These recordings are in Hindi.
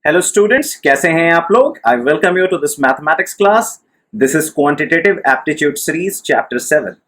Hello students, कैसे हैं आप लोग? I welcome you to this mathematics class. This is quantitative aptitude series chapter 7.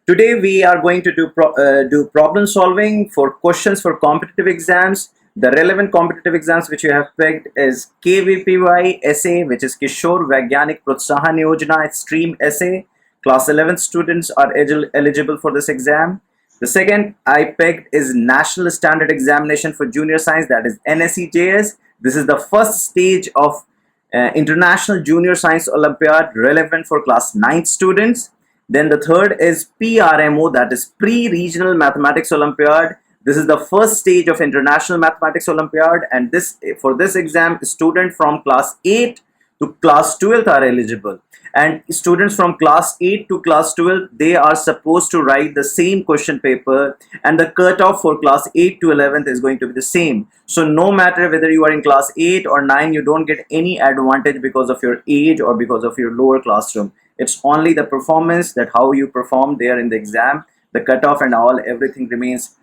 Today we are going to do problem solving for questions for competitive exams. The relevant competitive exams which you have picked is KVPY essay, which is Kishore Vaigyanik Protsahan Yojana stream essay. Class 11th students are eligible for this exam. The second I picked is National Standard Examination for Junior Science, that is NSEJS. This is the first stage of International Junior Science Olympiad, relevant for class 9th students. Then the third is PRMO, that is Pre-Regional Mathematics Olympiad. This is the first stage of International Mathematics Olympiad, and for this exam, students from class 8 to class 12th are eligible. And students from class 8 to class 12, they are supposed to write the same question paper, and the cutoff for class 8 to 11th is going to be the same. So no matter whether you are in class 8 or 9, you don't get any advantage because of your age or because of your lower classroom. It's only the performance, that how you perform there in the exam, the cutoff and all, everything remains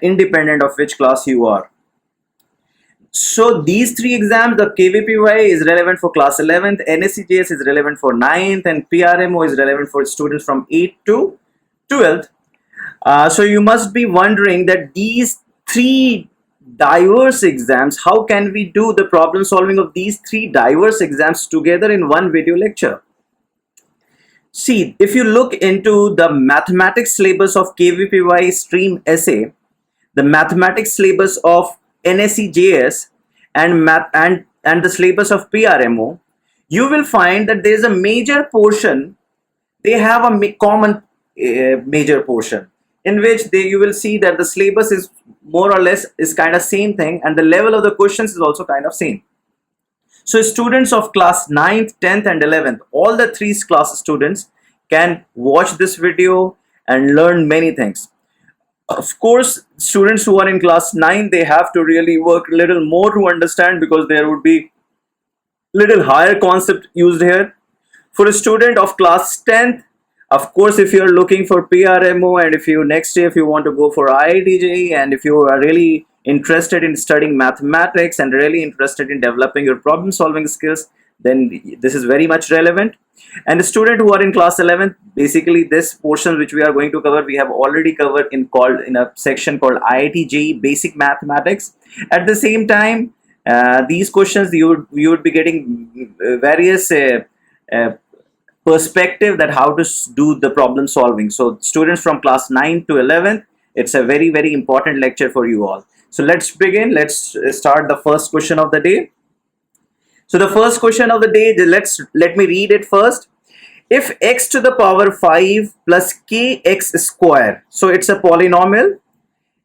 independent of which class you are. So these three exams, the KVPY is relevant for class 11th, NSEJS is relevant for 9th, and PRMO is relevant for students from 8th to 12th. So you must be wondering that these three diverse exams, how can we do the problem solving of these three diverse exams together in one video lecture? See, if you look into the mathematics syllabus of KVPY stream essay, the mathematics syllabus of NSEJS and the syllabus of PRMO, you will find that there is a major portion. They have a common major portion in which you will see that the syllabus is more or less is kind of same thing, and the level of the questions is also kind of same. So students of class 9th, 10th and 11th, all the three class students can watch this video and learn many things. Of course, students who are in class 9, they have to really work a little more to understand, because there would be little higher concept used here. For a student of class 10th, of course, if you're looking for PRMO, and if you next year if you want to go for IIT, and if you are really interested in studying mathematics and really interested in developing your problem solving skills, then this is very much relevant. And the student who are in class 11th, basically this portion which we are going to cover, we have already covered in a section called IIT JEE Basic Mathematics. At the same time, these questions you would be getting various perspective that how to do the problem solving. So students from class 9 to 11th, it's a very, very important lecture for you all. So let's begin. Let's start the first question of the day. So the first question of the day, let me read it first. If x to the power 5 plus kx square, so it's a polynomial,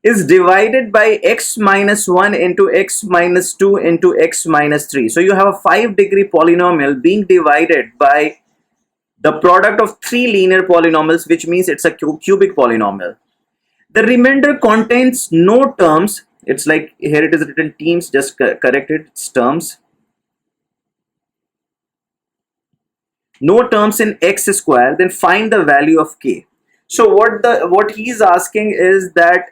is divided by x minus 1 into x minus 2 into x minus 3. So you have a 5-degree polynomial being divided by the product of three linear polynomials, which means it's a cubic polynomial. The remainder contains no terms. It's like here it is written teams, just correct it, it's terms. No terms in x square, then find the value of k. So what he's asking is that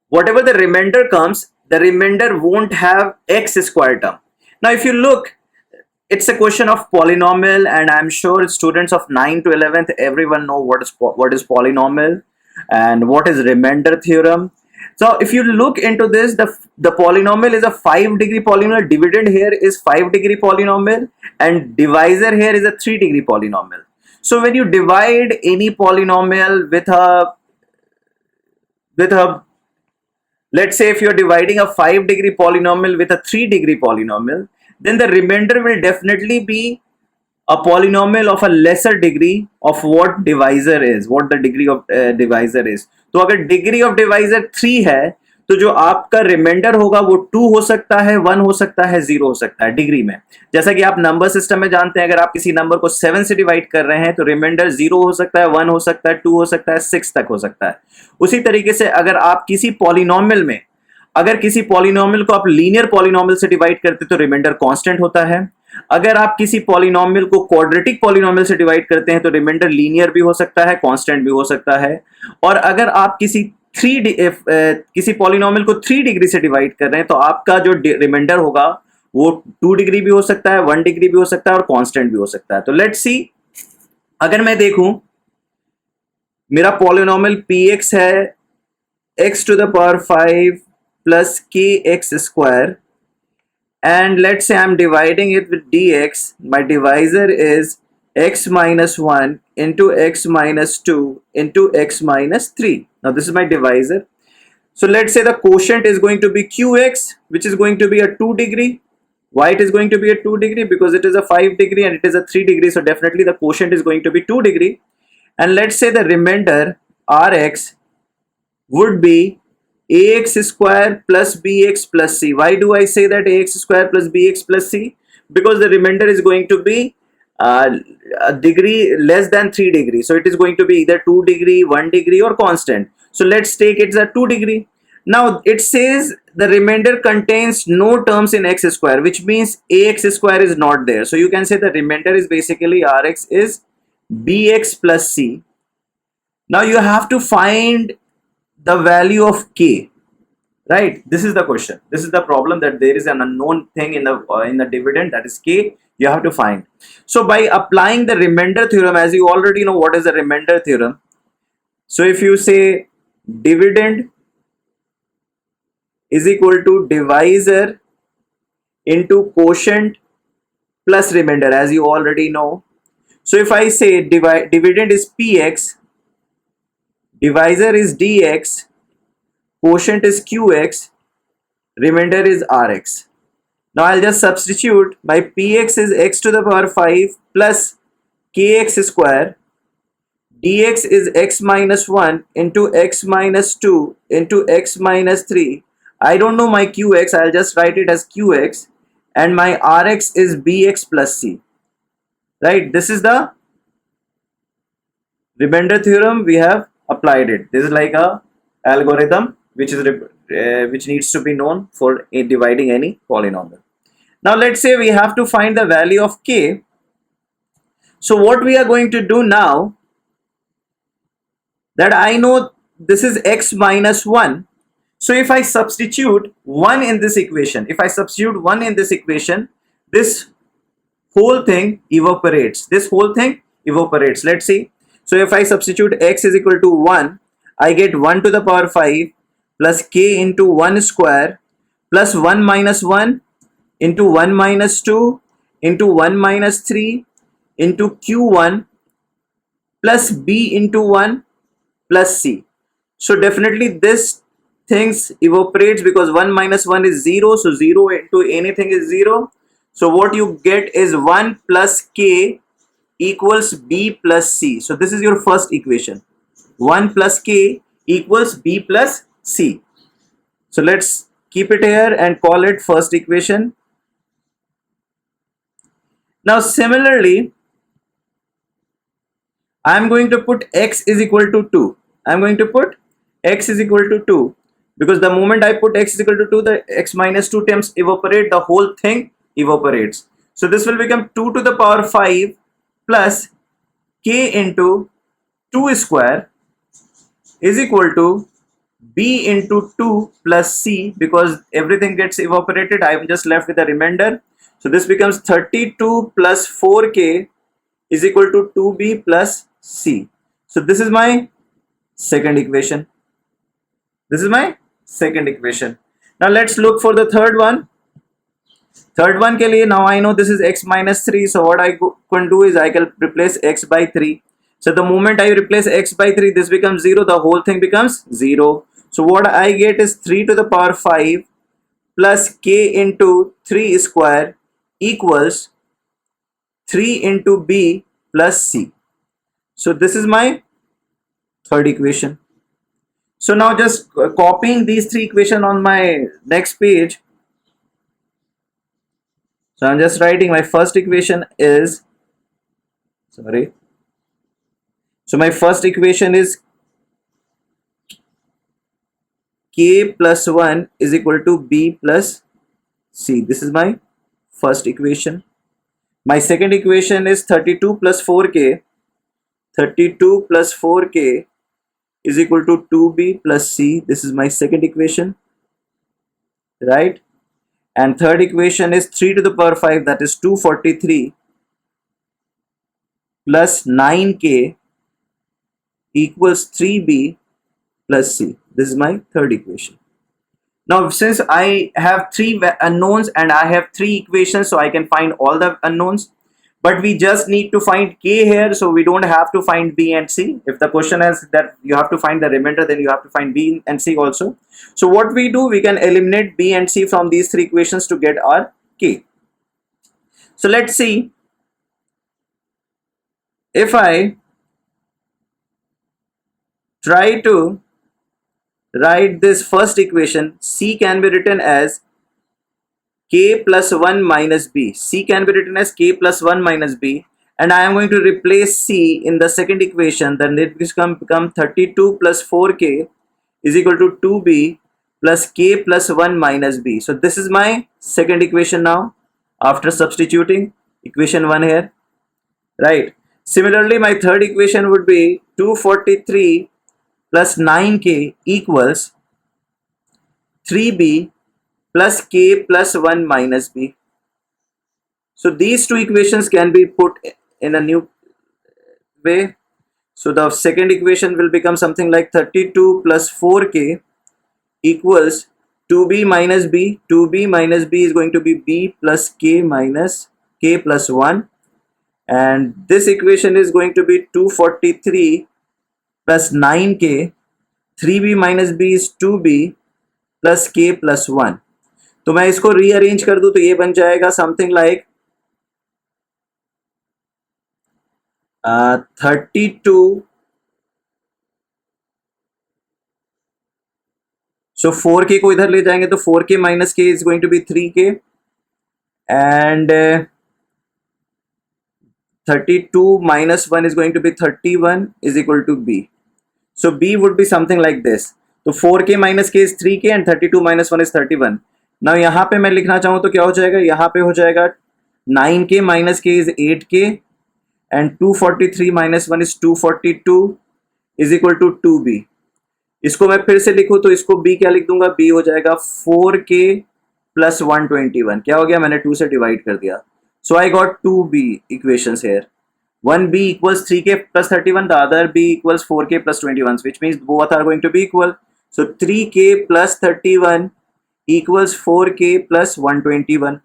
whatever the remainder comes, the remainder won't have x square term. Now if you look, it's a question of polynomial, and I'm sure students of 9 to 11th, everyone know what is polynomial and what is remainder theorem. So if you look into this, the polynomial is a 5-degree polynomial. Dividend here is 5-degree polynomial, and divisor here is a 3-degree polynomial. So when you divide any polynomial with a let's say if you're dividing a 5-degree polynomial with a 3-degree polynomial, then the remainder will definitely be a polynomial of a lesser degree of what divisor is, what the degree of divisor is. तो अगर डिग्री ऑफ डिवाइजर 3 है, तो जो आपका रिमाइंडर होगा वो 2 हो सकता है, 1 हो सकता है, 0 हो सकता है डिग्री में. जैसा कि आप नंबर सिस्टम में जानते हैं, अगर आप किसी नंबर को 7 से डिवाइड कर रहे हैं तो रिमाइंडर 0 हो सकता है, 1 हो सकता है, 2 हो सकता है, 6 तक हो सकता है. उसी तरीके से अगर आप किसी पॉलिनोमियल में, अगर किसी पॉलिनोमियल को आप लीनियर पॉलिनोमियल से डिवाइड करते तो रिमाइंडर कांस्टेंट होता है. अगर आप किसी पॉलिनोमियल को क्वाड्रेटिक पॉलिनोमियल से डिवाइड करते हैं तो रिमाइंडर लीनियर भी हो सकता है, कांस्टेंट भी हो सकता है. और अगर आप किसी किसी पॉलिनोमियल को 3 डिग्री से डिवाइड कर रहे हैं तो आपका जो रिमाइंडर होगा वो 2 डिग्री भी हो सकता है, 1 डिग्री भी हो सकता है और कांस्टेंट भी हो सकता है। तो लेट्स सी, अगर मैं देखूं मेरा पॉलिनोमियल px है x to the power 5 plus kx square, and let's say I'm dividing it with dx. My divisor is x minus 1 into x minus 2 into x minus 3. Now this is my divisor. So let's say the quotient is going to be qx, which is going to be a 2 degree. Why it is going to be a 2 degree? Because it is a 5 degree and it is a 3 degree. So definitely the quotient is going to be 2 degree. And let's say the remainder rx would be ax square plus bx plus c. Why do I say that ax square plus bx plus c? Because the remainder is going to be a degree less than 3 degree. So it is going to be either 2 degree, 1 degree or constant. So let's take it's a 2 degree. Now it says the remainder contains no terms in x square, which means ax square is not there. So you can say the remainder is basically rx is bx plus c. Now you have to find the value of k, right? This is the question, this is the problem, that there is an unknown thing in the dividend, that is k, you have to find. So by applying the remainder theorem, as you already know what is the remainder theorem, so if you say dividend is equal to divisor into quotient plus remainder, as you already know. So if I say dividend is px, divisor is dx, quotient is qx, remainder is rx. Now I'll just substitute. My px is x to the power 5 plus kx square, dx is x minus 1 into x minus 2 into x minus 3. I don't know my qx, I'll just write it as qx, and my rx is bx plus c, right? This is the remainder theorem, we have applied it. This is like a algorithm which needs to be known for dividing any polynomial. Now let's say we have to find the value of k. So what we are going to do now, that I know this is x minus 1. So if I substitute 1 in this equation, this whole thing evaporates. Let's see. So if I substitute x is equal to 1, I get 1 to the power 5 plus k into 1 square plus 1 minus 1 into 1 minus 2 into 1 minus 3 into q1 plus b into 1 plus c. So definitely this things evaporates because 1 minus 1 is 0. So 0 into anything is 0. So what you get is 1 plus k equals b plus c. So this is your first equation. 1 plus k equals b plus c. So let's keep it here and call it first equation. Now similarly, I am going to put x is equal to 2. I am going to put x is equal to 2 because the moment I put x is equal to 2, the x minus 2 terms evaporate, the whole thing evaporates. So this will become 2 to the power 5 plus k into 2 square is equal to b into 2 plus c, because everything gets evaporated. I am just left with the remainder. So this becomes 32 plus 4k is equal to 2b plus c. So this is my second equation. Now let's look for the third one. के लिए now I know this is x minus 3. So what I can do is I can replace x by 3. So the moment I replace x by 3, this becomes 0. The whole thing becomes 0. So what I get is 3 to the power 5 plus k into 3 square equals 3 into b plus c. So this is my third equation. So now just copying these three equations on my next page. So I'm just writing my first equation is, so my first equation is k plus 1 is equal to b plus c. This is my first equation. My second equation is 32 plus 4k is equal to 2b plus c. This is my second equation, right? And third equation is 3 to the power 5, that is 243 plus 9k equals 3b plus c. This is my third equation. Now, since I have three unknowns and I have three equations, so I can find all the unknowns, but we just need to find k here, so we don't have to find b and c. If the question is that you have to find the remainder, then you have to find b and c also. So what we do, we can eliminate b and c from these three equations to get our k. So let's see. If I try to write this first equation, c can be written as k plus 1 minus b. C can be written as k plus 1 minus b, and I am going to replace c in the second equation. Then it will become 32 plus 4k is equal to 2b plus k plus 1 minus b. So this is my second equation now after substituting equation 1 here, right? Similarly, my third equation would be 243 plus 9k equals 3b plus k plus 1 minus b. So these two equations can be put in a new way. So the second equation will become something like 32 plus 4k equals 2b minus b. 2b minus b is going to be b plus k minus k plus 1. And this equation is going to be 243 plus 9k. 3b minus b is 2b plus k plus 1. तो मैं इसको रीअरेंज कर दूं तो ये बन जाएगा समथिंग लाइक 32. सो 4k को इधर ले जाएंगे तो 4k minus k is going to be 3k, and 32 minus 1 is going to be 31 is equal to b. So b would be something like this. तो 4k minus k is 3k and 32 minus 1 is 31. Now यहाँ पे मैं लिखना चाहूँ तो क्या हो जाएगा, यहाँ पे हो जाएगा 9k minus k is 8k and 243 minus 1 is 242 is equal to 2b. इसको मैं फिर से लिखूँ तो इसको b क्या लिख दूंगा, b हो जाएगा 4k plus 121. क्या हो गया, मैंने 2 से डिवाइड कर दिया. So I got 2b equations here. One b equals 3k plus 31, the other b equals 4k plus 21, which means both are going to be equal. So 3k plus 31 equals 4k plus 121.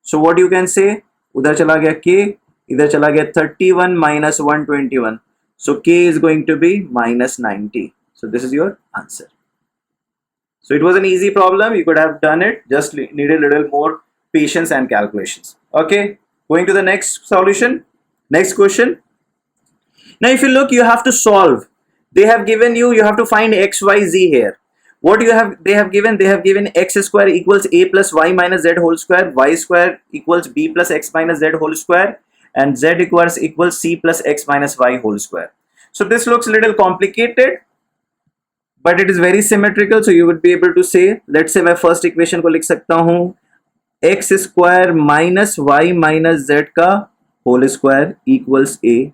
So what you can say, उधर चला गया k, इधर चला गया 31 minus 121. So k is going to be minus 90. So this is your answer. So it was an easy problem. You could have done it. Just needed a little more patience and calculations. Okay. Going to the next solution. Next question. Now if you look, you have to solve. They have given you have to find x, y, z here. What they have given x square equals a plus y minus z whole square, y square equals b plus x minus z whole square, and z equals c plus x minus y whole square. So this looks a little complicated, but it is very symmetrical, so you would be able to say, let's say मैं first equation को लिख सकता हूँ x square minus y minus z का whole square equals a.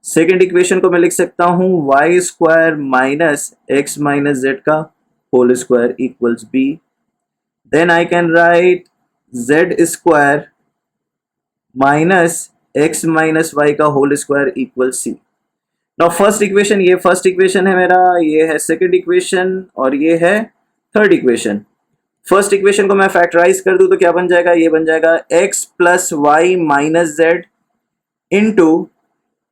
Second equation को मैं लिख सकता हूँ y square minus x minus z का whole square equals b. Then I can write z square minus x minus y का whole square equals c. Now first equation, ये फर्स्ट इक्वेशन है मेरा, ये है सेकेंड इक्वेशन और ये है थर्ड इक्वेशन. फर्स्ट इक्वेशन को मैं फैक्टराइज कर दूं तो क्या बन जाएगा, ये बन जाएगा x plus Y minus Z into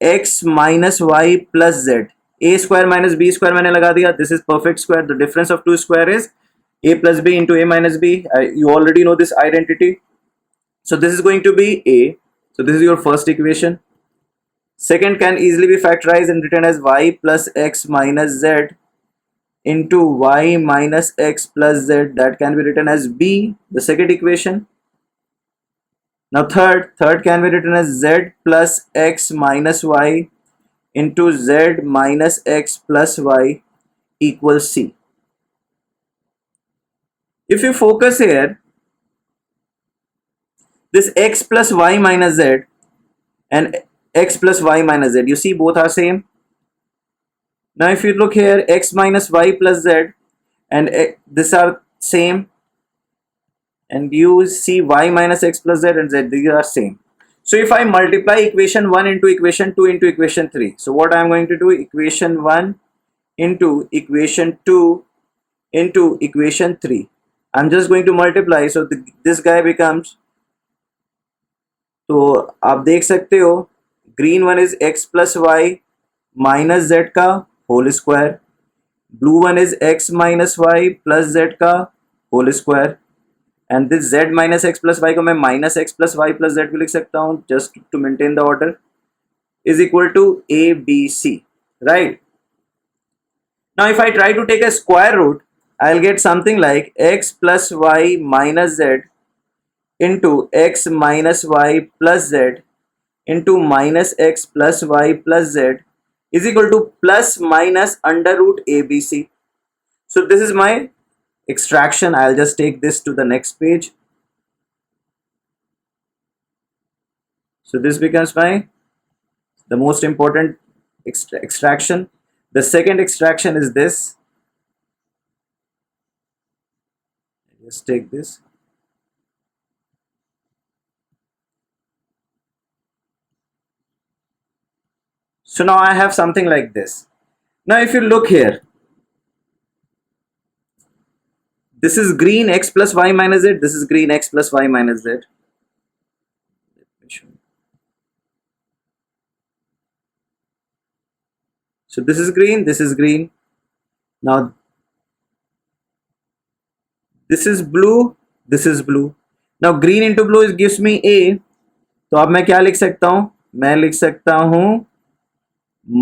x minus y plus z. a square minus b square मैंने लगा दिया. This is perfect square. The difference of two square is a plus b into a minus b. You already know this identity. So this is going to be a. So this is your first equation. Second can easily be factorized and written as y plus x minus z into y minus x plus z. That can be written as b, the second equation. Now third can be written as z plus x minus y into z minus x plus y equals c. If you focus here, this x plus y minus z and x plus y minus z, you see both are same. Now if you look here, x minus y plus z, and these are same, and you see y minus x plus z and z, these are same. So if I multiply equation 1 into equation 2 into equation 3, so what I am going to do, equation 1 into equation 2 into equation 3, I'm just going to multiply, so this guy becomes, तो आप देख सकते हो green one is x plus Y minus z का whole square, blue one is x minus Y plus z का whole square, and this z minus x plus y को मैं minus x plus y plus z भी लिख सकता हूँ just to maintain the order, is equal to a B c, right. Now if I try to take a square root, I'll get something like x plus y minus z into x minus y plus z into minus x plus y plus z is equal to plus minus under root abc. So this is my extraction. I'll just take this to the next page. So this becomes the most important extraction. The second extraction is this. Just take this. So now I have something like this. Now if you look here, this is green x plus y minus z, this is green x plus y minus z. So this is green, this is green. Now this is blue, this is blue. Now green into blue gives me A. तो अब मैं क्या लिख सकता हूं, मैं लिख सकता हूं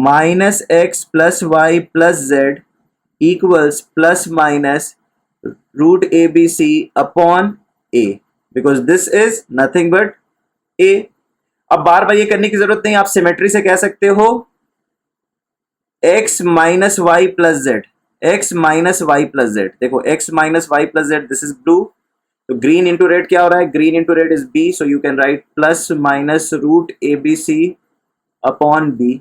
minus x plus y plus z equals plus minus root A B C upon a, because this is nothing but a. अब बार बार ये करने की जरूरत नहीं, आप सिमेट्री से कह सकते हो x minus Y plus Z, x minus Y plus Z. देखो x minus Y plus Z, this is blue, तो ग्रीन इंटू रेड क्या हो रहा है, green into red is B, so you can write plus minus root A B C upon B.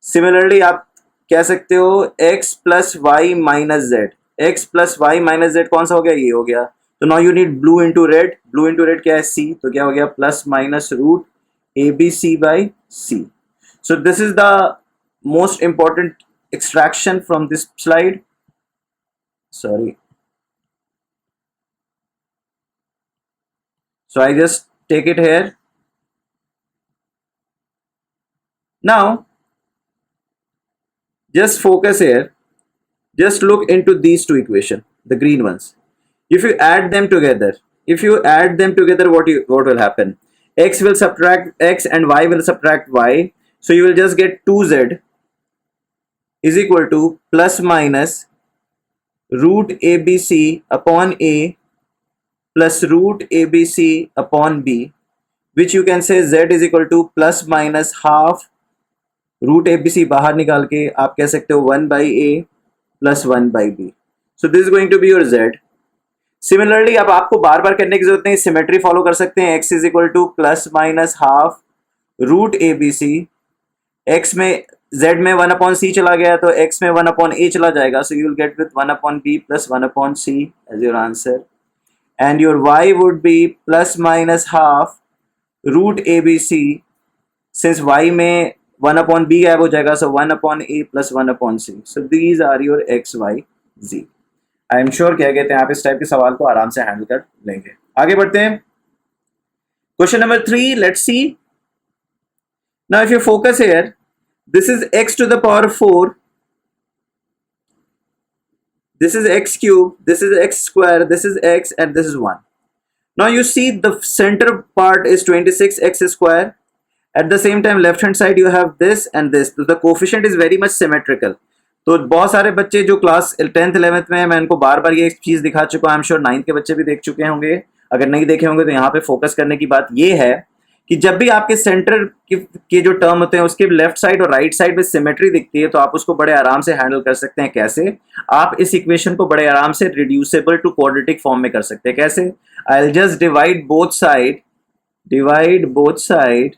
Similarly आप कह सकते हो x plus Y minus Z, X plus Y minus Z कौन सा हो गया, ये हो गया. तो now you need blue into red, blue into red क्या है सी, तो क्या हो गया plus minus root A B C by C. So this is the most important extraction from this slide. Sorry. So I just take it here. Now just focus here, just look into these two equations, the green ones. If you add them together, what will happen, x will subtract x and y will subtract y, so you will just get 2z is equal to plus minus root abc upon a plus root abc upon b, which you can say z is equal to plus minus half root abc बाहर निकाल के आप कह सकते हो 1 by a plus 1 by b. So this is going to be your z. Similarly अब आपको बार बार करने की जरूरत नहीं, सिमेट्री फॉलो कर सकते हैं. x is equal to plus minus half root abc, x में z में 1 अपॉन सी चला गया तो x में 1 अपॉन a चला जाएगा, so you will get with 1 upon b plus 1 upon c as your answer, and your y would be plus minus half root A B C, since y में 1 अपॉन b गायब हो जाएगा, so 1 upon a plus 1 upon c. So these are your x y z. I am sure क्या कहते हैं आप इस टाइप के सवाल को आराम से हैंडल कर लेंगे. आगे बढ़ते हैं. Question number 3, let's see. Now if you focus here, this is x to the power 4, this is x cube, this is x square, this is x, and this is 1. Now you see the center part is 26x square. At the same time left hand side you have this and this, so the coefficient is very much symmetrical. तो बहुत सारे बच्चे जो क्लास 10th 11th में है, मैं इनको बार बार ये चीज दिखा चुका हूँ. आई एम श्योर 9th के बच्चे भी देख चुके होंगे. अगर नहीं देखे होंगे तो यहाँ पे फोकस करने की बात ये है कि जब भी आपके सेंटर के जो टर्म होते हैं उसके लेफ्ट साइड और राइट साइड में सिमेट्री दिखती है, तो आप उसको बड़े आराम से हैंडल कर सकते हैं. कैसे? आप इस इक्वेशन को बड़े आराम से रिड्यूसेबल टू क्वाड्रेटिक फॉर्म में कर सकते हैं. कैसे? I will just divide both side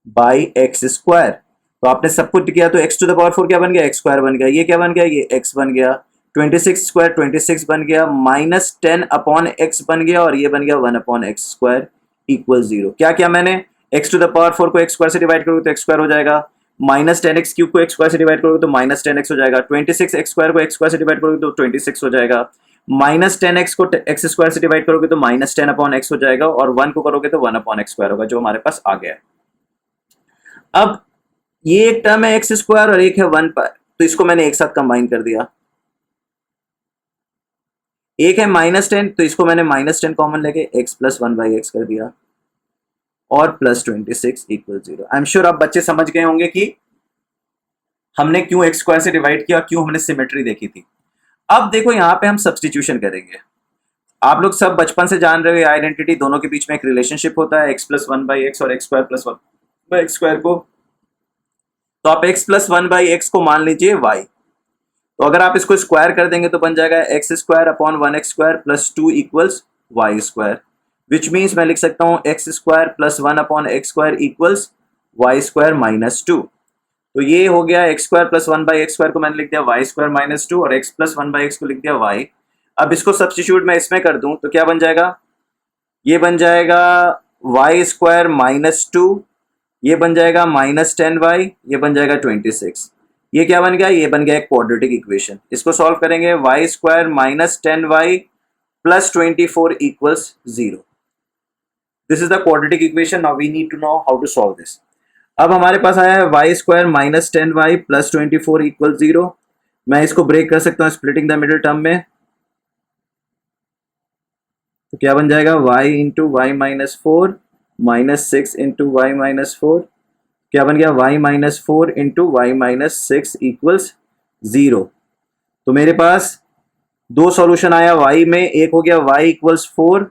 by X square. तो आपने सब कुछ किया तो एक्स टू द पावर 4 क्या बन गया, एक्स स्क्वायर बन गया। ये क्या बन गया, ये एक्स बन गया। 26 स्क्वायर 26 बन गया, माइनस 10 अपॉन एक्स बन गया, और ये बन गया 1 अपॉन एक्स स्क्वायर इक्वल 0। क्या किया मैंने, एक्स टू द पावर 4 को एक्स स्क्वायर से डिवाइड करोगे तो एक्स स्क्वायर हो जाएगा, माइनस 10 एक्स क्यूब को एक्स स्क्वायर से डिवाइड करोगे तो माइनस 10 एक्स हो जाएगा, 26 एक्स स्क्वायर को एक्स स्क्वायर से डिवाइड करोगे तो 26 हो जाएगा, माइनस 10 एक्स को एक्स स्क्वायर से डिवाइड करोगे तो माइनस 10 अपॉन एक्स हो जाएगा, और 1 को करोगे तो 1 अपॉन एक्स स्क्वायर होगा, जो हमारे पास आ गया है। अब ये एक टर्म है एक्स स्क्वायर और एक है 1 पर, तो इसको मैंने एक साथ कंबाइन कर दिया। एक है माइनस 10, तो इसको मैंने माइनस 10 कॉमन लेके एक्स प्लस 1 बाई एक्स कर दिया, और plus 26 equal 0। I am sure आप बच्चे समझ गए होंगे कि हमने क्यों एक्स स्क्वायर से डिवाइड किया, क्यों हमने सिमेट्री देखी थी। अब देखो यहाँ पे हम सब्सटीट्यूशन करेंगे। आप लोग सब बचपन से जान रहे हो आइडेंटिटी, दोनों के बीच में एक रिलेशनशिप होता है, एक्स प्लस 1 बाई एक्स और x square plus 1 by X square को। तो आप x प्लस 1 बाई एक्स को मान लीजिए y। तो अगर आप इसको स्क्वायर कर देंगे तो बन जाएगा X square upon 1 X square plus 2 equals Y square, which means मैं लिख सकता हूँ X square plus 1 upon X square equals Y square minus 2। तो ये हो गया X square plus 1 by X square को मैंने लिख दिया वाई स्क्वायर माइनस 2, और एक्स प्लस 1 बाई एक्स को लिख दिया वाई। अब इसको सब्स्टिट्यूट मैं इसमें कर दूं तो क्या बन जाएगा, ये बन जाएगा वाई स्क्वायर माइनस 2, ये बन जाएगा माइनस 10y, ये बन जाएगा 26। ये क्या बन गया, ये बन गया एक क्वाड्रेटिक इक्वेशन। इसको सॉल्व करेंगे, Y square minus 10y plus 24 equals 0। This is the quadratic equation. Now we need to know how to solve this. अब हमारे पास आया है Y square minus 10y plus 24 equal 0। मैं इसको ब्रेक कर सकता हूँ स्प्लिटिंग द मिडिल टर्म में। तो क्या बन जाएगा, y into Y minus 4 minus 6 into Y minus 4, क्या बन गया y minus 4 into Y minus 6 equals 0। तो मेरे पास दो सॉल्यूशन आया y में, एक हो गया y इक्वल्स 4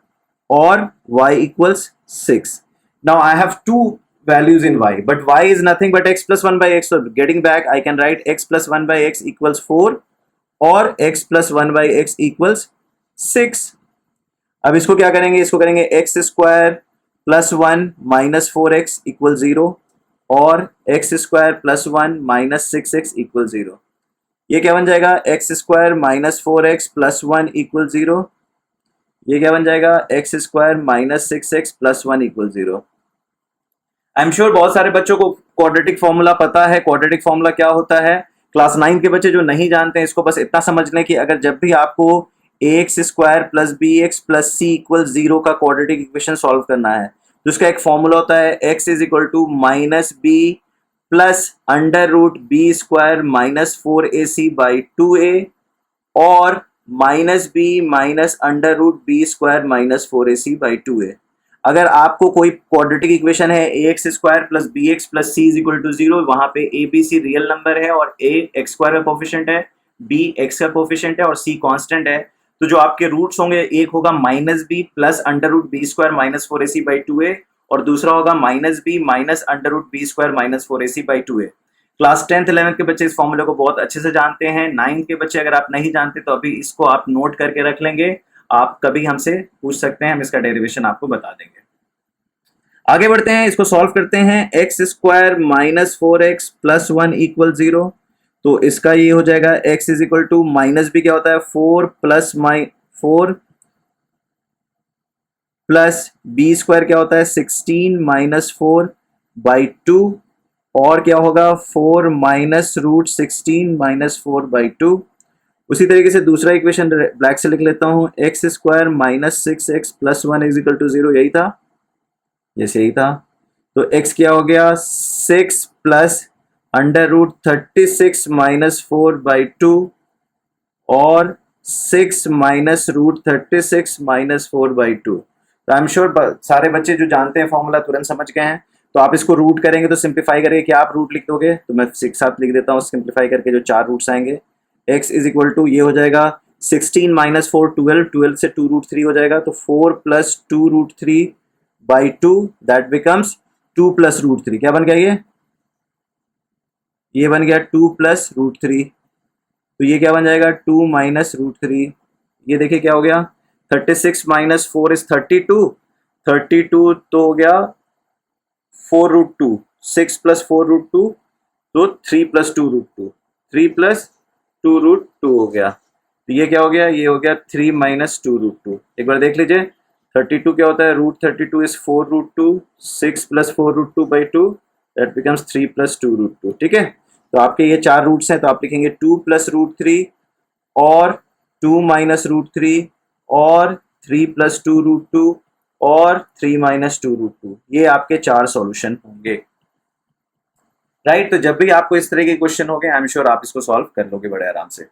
और y equals 6। Now I have two values in y, but y is nothing but x plus 1 by x. So getting back, I can write x plus 1 by x equals 4 और x plus 1 by x equals 6। अब इसको क्या करेंगे, इसको करेंगे x square plus 1 minus 4x equal 0 और x square plus 1 minus 6x equal 0। ये क्या बन जाएगा, X square minus 4x plus 1 equal 0। ये क्या बन जाएगा, X square minus 6x plus 1 equal 0। I am sure बहुत सारे बच्चों को क्वाड्रेटिक फॉर्मूला पता है। क्वाड्रेटिक फॉर्मूला क्या होता है, क्लास 9 के बच्चे जो नहीं जानते हैं इसको बस इतना समझ लें कि अगर जब भी आपको x square plus b x plus सी इक्वल 0 का क्वाड्रेटिक इक्वेशन सॉल्व करना है तो उसका एक फॉर्मूला होता है, x is equal to minus B plus under root B square minus 4ac by 2a और minus B minus under root B square minus 4ac by 2a। अगर आपको कोई क्वाड्रेटिक इक्वेशन है a x square plus b x plus c is equal to 0, वहां पे a B c real number है और ए एक्स स्क्वायर का कोफिशिएंट है, बी एक्स का कोफिशिएंट है और सी कांस्टेंट है, तो जो आपके रूट्स होंगे एक होगा minus B plus under root B square minus 4ac by 2a और दूसरा होगा minus B minus under root B square minus 4ac by 2a। Class 10th 11th के बच्चे इस फॉर्मूले को बहुत अच्छे से जानते हैं। 9th के बच्चे अगर आप नहीं जानते तो अभी इसको आप नोट करके रख लेंगे, आप कभी हमसे पूछ सकते हैं, हम इसका डेरिवेशन आपको बता देंगे। आगे बढ़ते हैं, इसको सॉल्व करते हैं। X square minus 4x plus 1 equal 0, तो इसका ये हो जाएगा x is equal to minus भी क्या होता है 4 प्लस 4 प्लस बी स्क्वायर क्या होता है 16 माइनस 4 बाई 2 और क्या होगा 4 माइनस रूट 16 माइनस 4 बाई 2। उसी तरीके से दूसरा इक्वेशन ब्लैक से लिख लेता हूं, X square minus 6x plus 1 is equal to 0, यही था, जैसे यही था। तो x क्या हो गया 6 plus under root 36 minus 4 by 2 और 6 माइनस रूट 36 माइनस 4 बाई 2। तो आई एम श्योर सारे बच्चे जो जानते हैं फॉर्मूला तुरंत समझ गए हैं। तो आप इसको रूट करेंगे तो सिंप्लीफाई करेंगे, क्या आप रूट लिख दोगे, तो मैं 6 साथ लिख देता हूँ सिंप्लीफाई करके, जो 4 रूट्स आएंगे x इज इक्वल टू ये हो जाएगा 16 माइनस 4 12, 12 से 2 रूट 3 हो जाएगा, तो 4 plus 2 root 3 by 2 that becomes 2 plus root 3। क्या बन गया ये बन गया 2 प्लस रूट 3। तो ये क्या बन जाएगा 2 माइनस रूट 3। ये देखिए क्या हो गया 36 माइनस 4 इज 32, 32 तो हो गया 4 रूट 2, 6 प्लस 4 रूट 2, तो 3 प्लस 2 रूट 2, 3 प्लस 2 रूट 2 हो गया। तो ये क्या हो गया, ये हो गया 3 माइनस 2 रूट 2। एक बार देख लीजिए 32 क्या होता है, root 32 is 4 root 2, 6 plus 4 root 2 by 2, that becomes 3 plus 2 root 2। ठीक है, तो आपके ये 4 रूट्स हैं, तो आप लिखेंगे 2 प्लस रूट 3 और 2 माइनस रूट 3 और 3 प्लस 2 रूट 2 और 3 माइनस 2 रूट 2। ये आपके 4 सॉल्यूशन होंगे। राइट, तो जब भी आपको इस तरह के क्वेश्चन हो गए, आई एम श्योर आप इसको सॉल्व कर लोगे बड़े आराम से।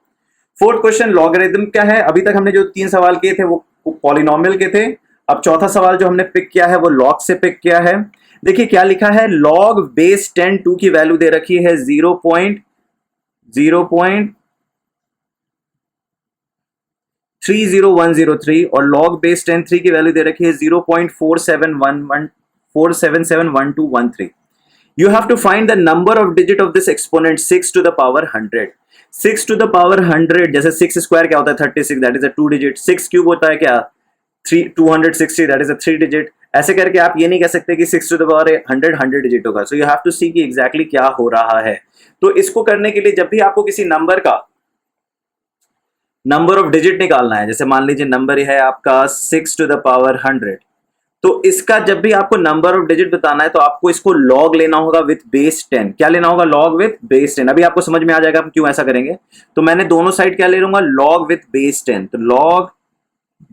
फोर्थ क्वेश्चन, लॉगरिथम क्या है। अभी तक हमने जो 3 सवाल किए थे वो पॉलिनोमियल के थे। अब चौथा सवाल जो हमने पिक किया है वो लॉग से पिक किया है। देखिए क्या लिखा है, लॉग बेस 10 2 की वैल्यू दे रखी है 0.30103 और लॉग बेस 10 3 की वैल्यू दे रखी है 0.47711213। You have to find the number of digit of this exponent 6 to the power 100. 6 to the power 100, जैसे 6 स्क्वायर क्या होता है 36, that is a 2 digit. 6 cube होता है क्या 260, दैट इज अ 3 डिजिट। ऐसे करके आप ये नहीं कह सकते कि 6 टू द पावर 100 100 डिजिट होगा। सो यू हैव टू सी कि एग्जैक्टली क्या हो रहा है। तो इसको करने के लिए जब भी आपको किसी नंबर का नंबर ऑफ डिजिट निकालना है, जैसे मान लीजिए नंबर है आपका 6 टू द पावर 100, तो इसका जब भी आपको नंबर ऑफ डिजिट बताना है तो आपको इसको लॉग लेना होगा विथ बेस 10। क्या लेना होगा, लॉग विथ बेस 10। अभी आपको समझ में आ जाएगा हम क्यों ऐसा करेंगे। तो मैंने दोनों साइड क्या ले लूंगा, लॉग विथ बेस 10। तो log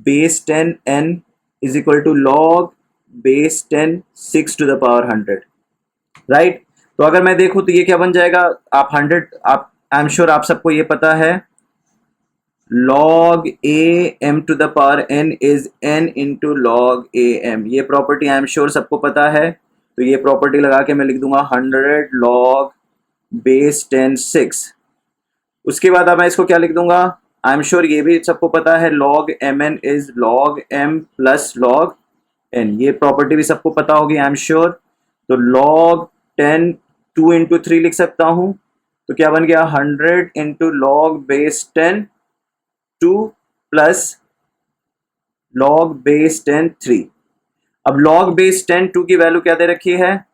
base 10 n is equal to log base 10 6 to the power 100। Right, तो अगर मैं देखूं तो ये क्या बन जाएगा, आप 100, आप आई एम श्योर आप सबको ये पता है log a m to the power n is n into log a m। ये प्रॉपर्टी आई एम श्योर सबको पता है। तो ये प्रॉपर्टी लगा के मैं लिख दूंगा 100 log बेस 10 6। उसके बाद अब मैं इसको क्या लिख दूंगा, आई एम श्योर ये भी सबको पता है log mn is log m plus log n। ये प्रॉपर्टी भी सबको पता होगी आई एम श्योर। तो log 10 2 इंटू 3 लिख सकता हूं। तो क्या बन गया 100 into log base 10 2 plus log base 10 3। अब लॉग बेस 10 2 की वैल्यू क्या दे रखी है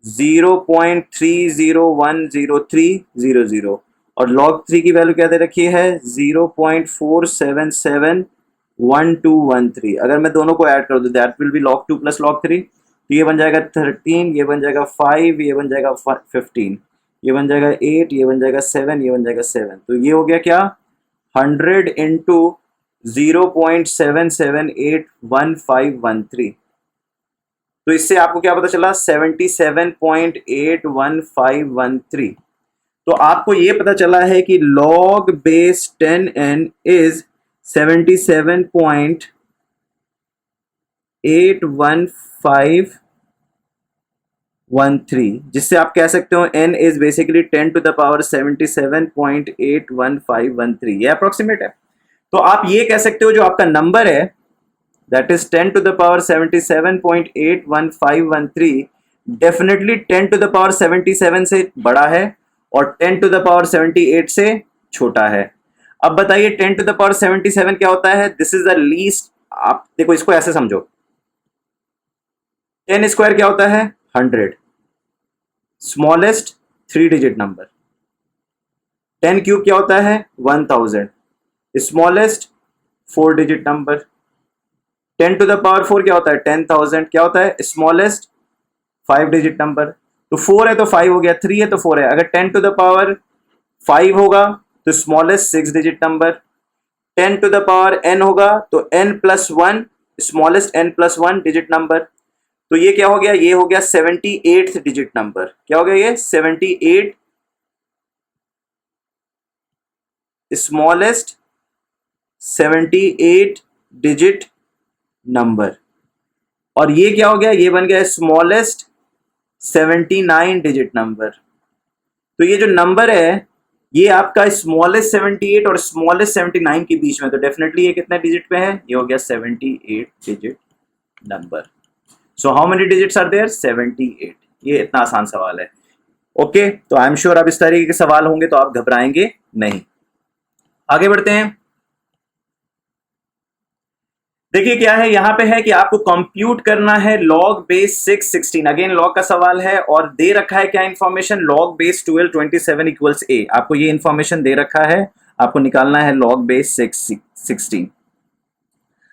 0.301030 और लॉग 3 की वैल्यू क्या दे रखी है 0.47711213। अगर मैं दोनों को ऐड कर दूं that will be log 2 plus log 3। तो ये बन जाएगा 13, ये बन जाएगा 5, ये बन जाएगा 15, ये बन जाएगा 8, ये बन जाएगा 7, ये बन जाएगा 7। तो ये हो गया क्या 100 इंटू 0.77811513। तो इससे आपको क्या पता चला 77.81513। तो आपको ये पता चला है कि log बेस 10n इज 77.81513, जिससे आप कह सकते हो n is basically 10 to the power 77.81513। ये अप्रोक्सीमेट है। तो आप ये कह सकते हो जो आपका नंबर है that is 10 to the power 77.81513 definitely 10 to the power 77 से बड़ा है और 10 टू द पावर 78 से छोटा है। अब बताइए 10 टू द पावर 77 क्या होता है, दिस इज द लीस्ट। आप देखो इसको ऐसे समझो, 10 स्क्वायर क्या होता है 100, स्मॉलेस्ट 3 डिजिट नंबर। 10 क्यूब क्या होता है 1000, smallest 4 digit number. 10 to the power 4 क्या होता है 10,000, क्या होता है स्मॉलेस्ट 5 डिजिट नंबर। तो 4 है तो 5 हो गया, 3 है तो 4 है। अगर 10 टू द पावर 5 होगा तो smallest 6 digit number. 10 to the power n होगा तो n plus 1, smallest n plus 1 digit number. तो ये क्या हो गया, ये हो गया 78th डिजिट नंबर। क्या हो गया ये 78 स्मॉलेस्ट 78 डिजिट नंबर। और ये क्या हो गया, ये बन गया स्मॉलेस्ट 79 डिजिट नंबर। तो ये जो नंबर है ये आपका स्मॉलेस्ट 78 और स्मॉलेस्ट 79 के बीच में, तो डेफिनेटली ये कितने डिजिट पे है, ये हो गया 78 digit number. So how many digits are there 78। ये इतना आसान सवाल है। ओके, तो आई एम श्योर अब इस तरीके के सवाल होंगे तो आप घबराएंगे नहीं। आगे बढ़ते हैं। देखिए क्या है यहाँ पे, है कि आपको कंप्यूट करना है log बेस 616। अगेन log का सवाल है और दे रखा है क्या information, log base 1227 equals a। आपको ये इंफॉर्मेशन दे रखा है, आपको निकालना है log बेस 616।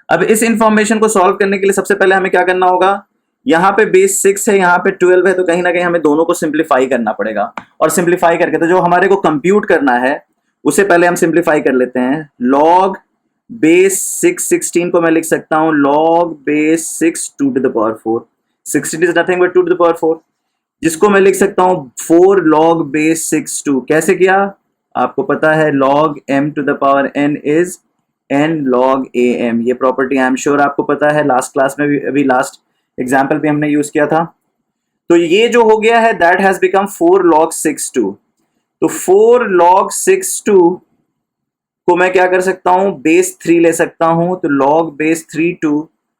अब इस इंफॉर्मेशन को सॉल्व करने के लिए सबसे पहले हमें क्या करना होगा, यहाँ पे बेस 6 है, यहाँ पे 12 है, तो कहीं ना कहीं हमें दोनों को सिंप्लीफाई करना पड़ेगा। और सिंप्लीफाई करके तो जो हमारे को कंप्यूट करना है उसे पहले हम सिंप्लीफाई कर लेते हैं। log बेस 616 को मैं लिख सकता हूं log base 6 2 to the power 4। 16 is nothing but 2 to the power 4, जिसको मैं लिख सकता हूं 4 log बेस 6 2। कैसे किया, आपको पता है log m to the power n is n log am। ये प्रॉपर्टी आई एम श्योर आपको पता है, लास्ट क्लास में भी, अभी लास्ट एग्जाम्पल भी हमने यूज किया था। तो ये जो हो गया है दैट हैज बिकम 4 log 6 2। तो 4 log 6 2 को मैं क्या कर सकता हूं, बेस 3 ले सकता हूं। तो log base 3 2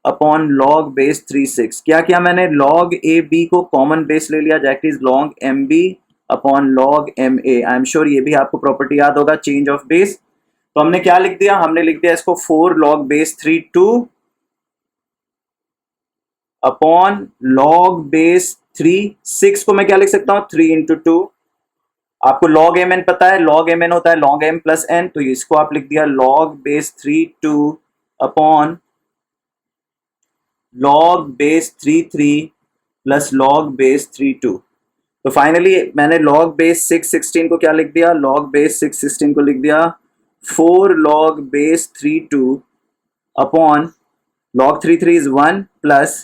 upon log base 3 6। क्या किया मैंने, log ए बी को कॉमन बेस ले लिया, that is log M B upon log M A. I am sure ये भी आपको प्रॉपर्टी याद होगा, चेंज ऑफ बेस। तो हमने क्या लिख दिया, हमने लिख दिया इसको 4 log base 3 2 upon log base 3 6 को मैं क्या लिख सकता हूं, 3 इंटू 2। आपको log mn पता है, log mn होता है log m प्लस n, तो इसको आप लिख दिया log base 3 2 upon log base 3 3 plus log base 3 2। तो फाइनली मैंने log बेस 616 को क्या लिख दिया, log बेस 616 को लिख दिया 4 log base 3 2 upon log 3 3 is 1 plus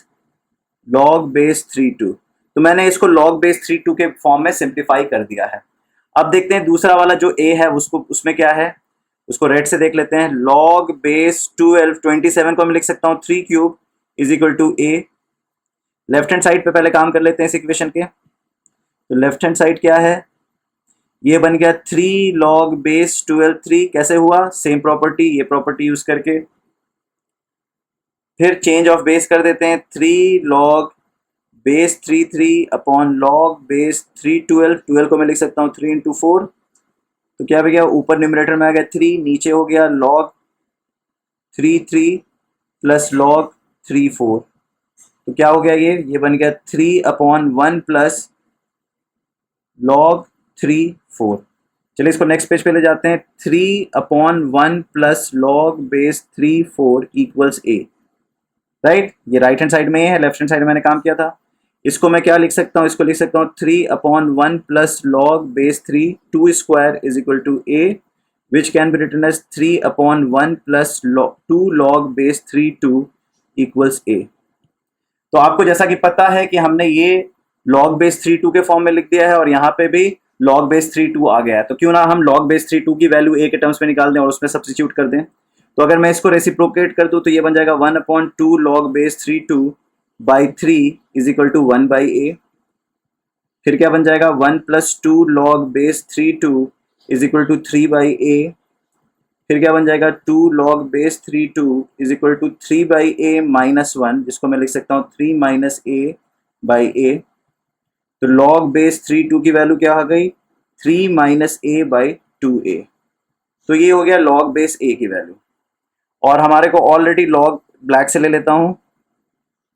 log base 3 2। तो मैंने इसको log बेस 3 2 के फॉर्म में सिंप्लीफाई कर दिया है। अब देखते हैं दूसरा वाला जो a है उसको, उसमें क्या है, उसको रेड से देख लेते हैं। log बेस 12 27 को मैं लिख सकता हूँ 3 cube is equal to a। Left hand side पे पहले काम कर लेते हैं इस इक्वेशन के। तो लेफ्ट हैंड साइड क्या है, ये बन गया 3 log बेस 12 3। कैसे हुआ, सेम प्रॉपर्टी, ये प्रॉपर्टी यूज करके। फिर चेंज ऑफ बेस कर देते हैं, 3 log base 3 3 upon log base 3 12। 12 को मैं लिख सकता हूँ 3 इंटू 4। तो क्या हो गया, ऊपर न्यूमरेटर में आ गया 3, नीचे हो गया log 3 3 प्लस log 3 4। तो क्या हो गया, ये बन गया 3 अपॉन 1 प्लस log 3 4। चलिए इसको नेक्स्ट पेज पे ले जाते हैं। 3 upon 1 plus log base 3 4 equals a। Right, ये राइट हैंड साइड में है, लेफ्ट हैंड साइड में मैंने काम किया था। इसको मैं क्या लिख सकता हूँ, इसको लिख सकता हूँ 3 upon 1 plus log base 3 2 square is equal to a, which can be written as 3 upon 1 plus 2 log base 3 2 equals a। तो आपको जैसा कि पता है कि हमने ये log बेस 3 2 के फॉर्म में लिख दिया है और यहाँ पे भी log बेस 3 2 आ गया है। तो क्यों ना हम log बेस 3 2 की वैल्यू a के टर्म्स में निकाल दें और उसमें सब्स्टिट्यूट कर दें। तो अगर मैं इसको रेसिप्रोकेट कर दूं तो ये बन जाएगा 1 upon 2 log base 3 2 by 3 is equal to 1 by a। फिर क्या बन जाएगा, 1 plus 2 log base 3 2 is equal to 3 by a। फिर क्या बन जाएगा, 2 log base 3 2 is equal to 3 by a minus 1, जिसको मैं लिख सकता हूँ 3 माइनस a बाई a। तो log बेस 3 2 की वैल्यू क्या आ गई, 3 माइनस a बाई 2a। तो ये हो गया log बेस a की वैल्यू। और हमारे को ऑलरेडी log ब्लैक से ले लेता हूँ,